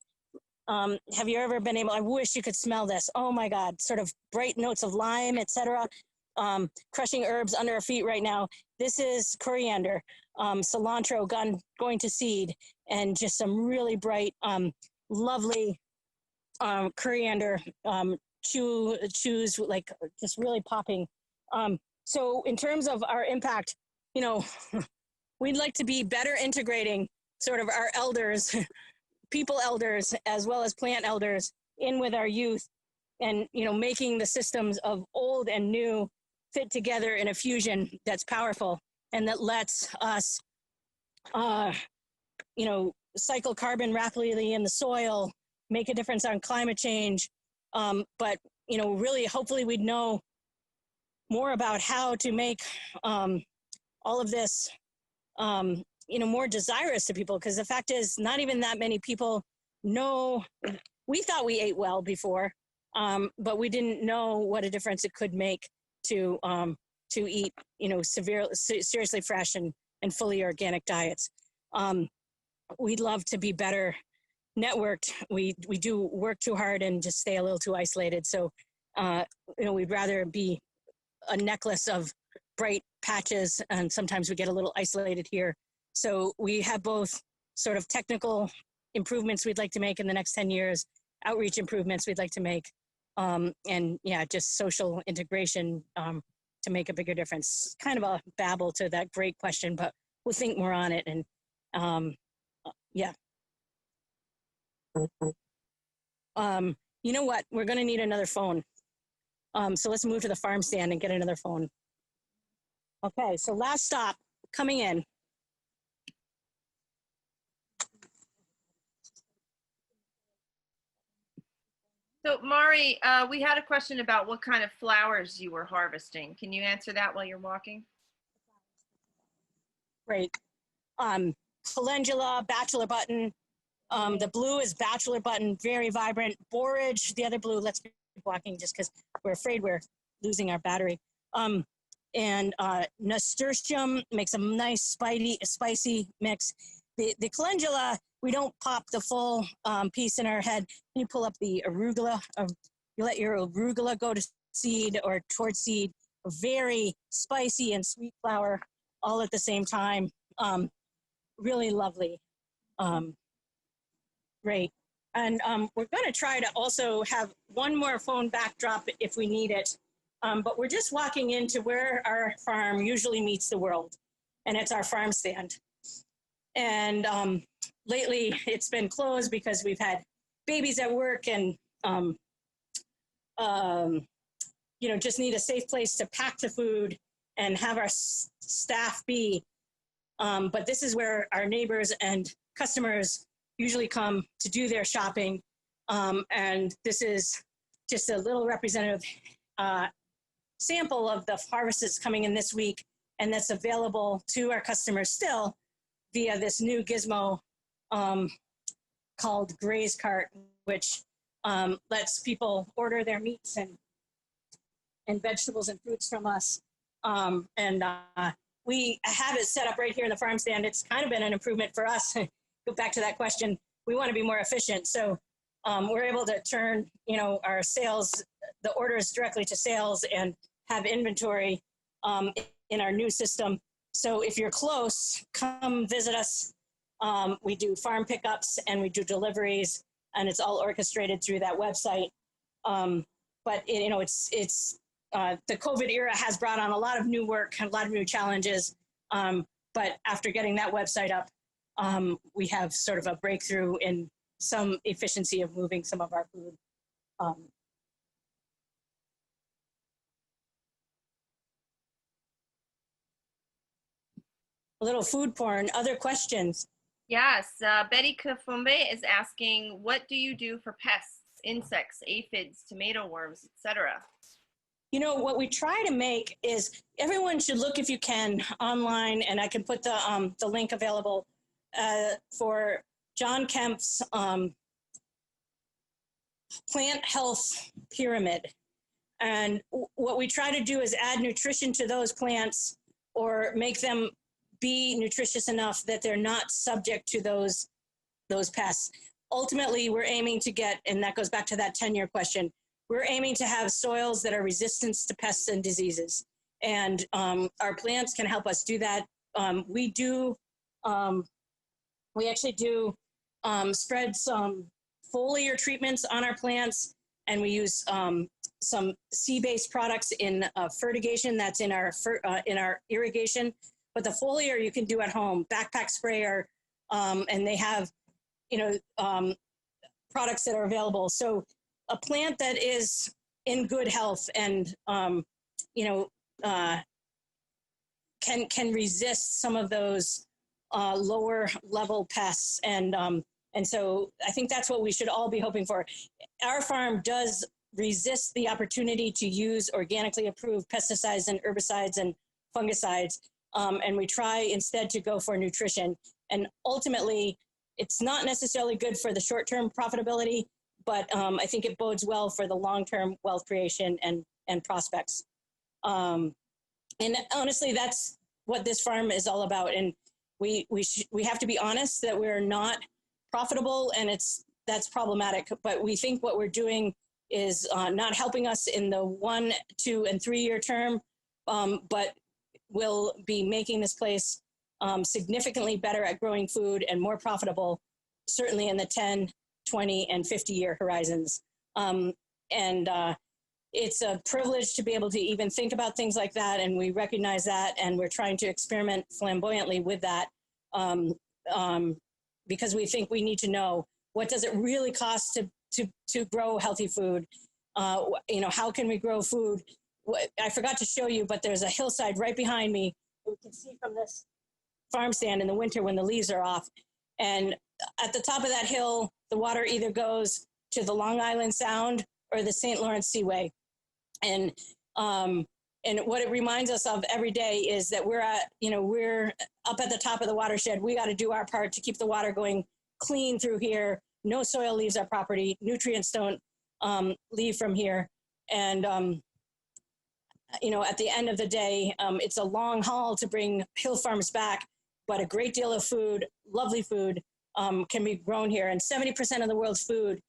Have you ever been able, I wish you could smell this. Oh my God, sort of bright notes of lime, etc. Crushing herbs under our feet right now. This is coriander, cilantro going to seed, and just some really bright, lovely coriander chews, like just really popping. So in terms of our impact, you know, we'd like to be better integrating sort of our elders, people elders, as well as plant elders in with our youth and, you know, making the systems of old and new fit together in a fusion that's powerful and that lets us, you know, cycle carbon rapidly in the soil, make a difference on climate change. But, you know, really, hopefully we'd know more about how to make all of this, you know, more desirous to people, because the fact is not even that many people know. We thought we ate well before, but we didn't know what a difference it could make to eat, you know, seriously fresh and fully organic diets. We'd love to be better networked. We do work too hard and just stay a little too isolated. So, you know, we'd rather be a necklace of bright patches, and sometimes we get a little isolated here. So we have both sort of technical improvements we'd like to make in the next 10 years, outreach improvements we'd like to make, and yeah, just social integration to make a bigger difference. Kind of a babble to that great question, but we'll think more on it. And yeah. You know what? We're going to need another phone. So let's move to the farm stand and get another phone. Okay, so last stop, coming in. So Mari, we had a question about what kind of flowers you were harvesting. Can you answer that while you're walking? Great. Calendula, bachelor button. The blue is bachelor button, very vibrant. Borage, the other blue, let's keep walking just because we're afraid we're losing our battery. And nasturtium makes a nice spicy mix. The calendula, we don't pop the full piece in our head. You pull up the arugula. You let your arugula go to seed or towards seed. Very spicy and sweet flower all at the same time. Really lovely. Great. And we're going to try to also have one more phone backdrop if we need it. But we're just walking into where our farm usually meets the world, and it's our farm stand. And lately it's been closed because we've had babies at work and, you know, just need a safe place to pack the food and have our staff be. But this is where our neighbors and customers usually come to do their shopping. And this is just a little representative sample of the harvest that's coming in this week, and that's available to our customers still via this new gizmo called Graze Cart, which lets people order their meats and vegetables and fruits from us. We have it set up right here in the farm stand. It's kind of been an improvement for us. Go back to that question. We want to be more efficient. So we're able to turn, our sales, the orders directly to sales and have inventory in our new system. So if you're close, come visit us. We do farm pickups and we do deliveries, and it's all orchestrated through that website. But it's the COVID era has brought on a lot of new work, a lot of new challenges. But after getting that website up, we have sort of a breakthrough in some efficiency of moving some of our food. A little food porn. Other questions? Yes, Betty Kafumbe is asking, what do you do for pests, insects, aphids, tomato worms, etc.? What we try to make is, everyone should look, if you can, online, and I can put the link available for John Kemp's plant health pyramid. And what we try to do is add nutrition to those plants or make them be nutritious enough that they're not subject to those pests. Ultimately, we're aiming to get, and that goes back to that 10-year question, we're aiming to have soils that are resistant to pests and diseases. And our plants can help us do that. We actually do spread some foliar treatments on our plants, and we use some sea-based products in fertigation that's in our irrigation. But the foliar you can do at home, backpack sprayer, and they have, products that are available. So a plant that is in good health and, can resist some of those lower level pests. And so I think that's what we should all be hoping for. Our farm does resist the opportunity to use organically approved pesticides and herbicides and fungicides. And we try instead to go for nutrition. And ultimately, it's not necessarily good for the short-term profitability, but I think it bodes well for the long-term wealth creation and prospects. And honestly, that's what this farm is all about. And we have to be honest that we're not profitable, and that's problematic. But we think what we're doing is not helping us in the 1, 2, and 3 year term, but will be making this place significantly better at growing food and more profitable, certainly in the 10, 20, and 50-year horizons. It's a privilege to be able to even think about things like that, and we recognize that, and we're trying to experiment flamboyantly with that because we think we need to know, what does it really cost to grow healthy food? How can we grow food? I forgot to show you, but there's a hillside right behind me. You can see from this farm stand in the winter when the leaves are off. And at the top of that hill, the water either goes to the Long Island Sound or the St. Lawrence Seaway. And what it reminds us of every day is that we're up at the top of the watershed. We got to do our part to keep the water going clean through here. No soil leaves our property. Nutrients don't leave from here. And at the end of the day, it's a long haul to bring hill farms back, but a great deal of food, lovely food, can be grown here. And 70% of the world's food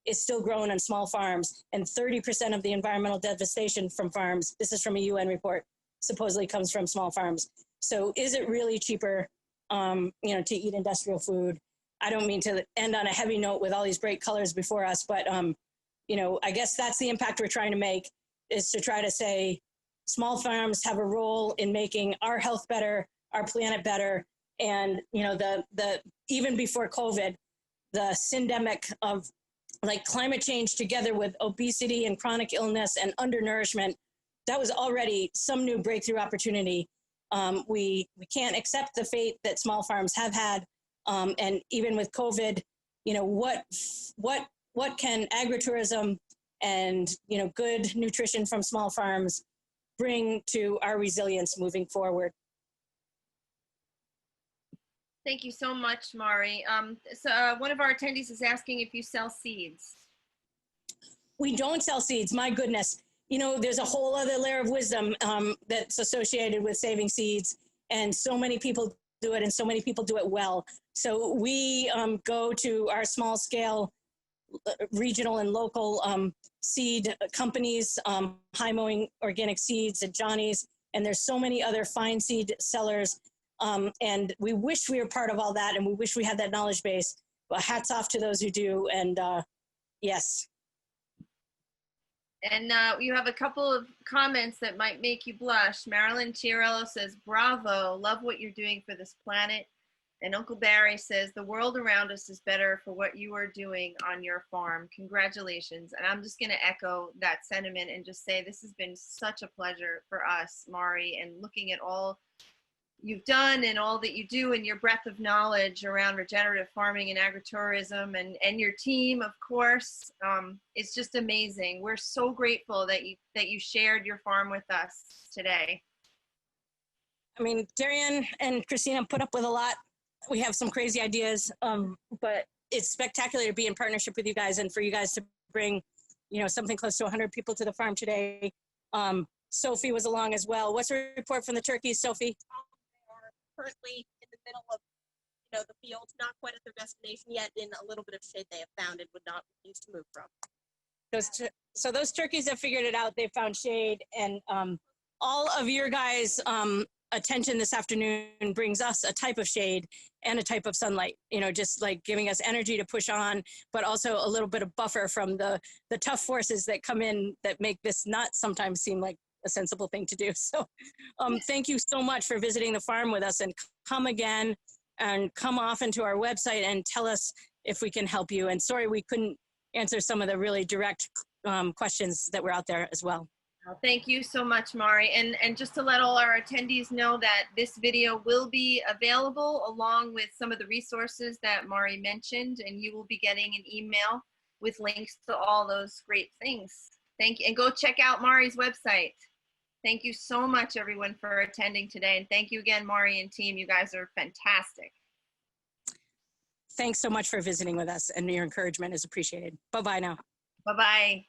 is still grown on small farms, and 30% of the environmental devastation from farms, this is from a UN report, supposedly comes from small farms. So is it really cheaper, to eat industrial food? I don't mean to end on a heavy note with all these great colors before us, but, I guess that's the impact we're trying to make, is to try to say, small farms have a role in making our health better, our planet better. And, the even before COVID, the syndemic of like climate change together with obesity and chronic illness and undernourishment that was already some new breakthrough opportunity. We can't accept the fate that small farms have had. And even with COVID, what can agritourism and, good nutrition from small farms bring to our resilience moving forward? Thank you so much, Mari. One of our attendees is asking if you sell seeds. We don't sell seeds, my goodness. There's a whole other layer of wisdom that's associated with saving seeds, and so many people do it, and so many people do it well. So we go to our small scale regional and local seed companies, High Mowing Organic Seeds at Johnny's, and there's so many other fine seed sellers. And we wish we were part of all that, and we wish we had that knowledge base, but hats off to those who do. And yes. And you have a couple of comments that might make you blush. Marilyn Chiarello says, bravo, love what you're doing for this planet. And Uncle Barry says, the world around us is better for what you are doing on your farm. Congratulations. And I'm just going to echo that sentiment and just say this has been such a pleasure for us, Mari, and looking at all you've done and all that you do and your breadth of knowledge around regenerative farming and agritourism and your team, of course. It's just amazing. We're so grateful that you shared your farm with us today. I mean, Darian and Christina put up with a lot. We have some crazy ideas, but it's spectacular to be in partnership with you guys and for you guys to bring, something close to 100 people to the farm today. Sophie was along as well. What's the report from the turkeys, Sophie? Currently in the middle of the fields, not quite at their destination yet, in a little bit of shade they have found and would not refuse to move from. So those turkeys have figured it out. They found shade, and all of your guys' attention this afternoon brings us a type of shade and a type of sunlight, just like giving us energy to push on, but also a little bit of buffer from the tough forces that come in that make this not sometimes seem like a sensible thing to do. So thank you so much for visiting the farm with us, and come again and come often to our website and tell us if we can help you. And sorry we couldn't answer some of the really direct questions that were out there as well. Well, thank you so much, Mari. And just to let all our attendees know that this video will be available along with some of the resources that Mari mentioned, and you will be getting an email with links to all those great things. Thank you, and go check out Mari's website. Thank you so much, everyone, for attending today. And thank you again, Mari and team. You guys are fantastic. Thanks so much for visiting with us, and your encouragement is appreciated. Bye-bye now. Bye-bye.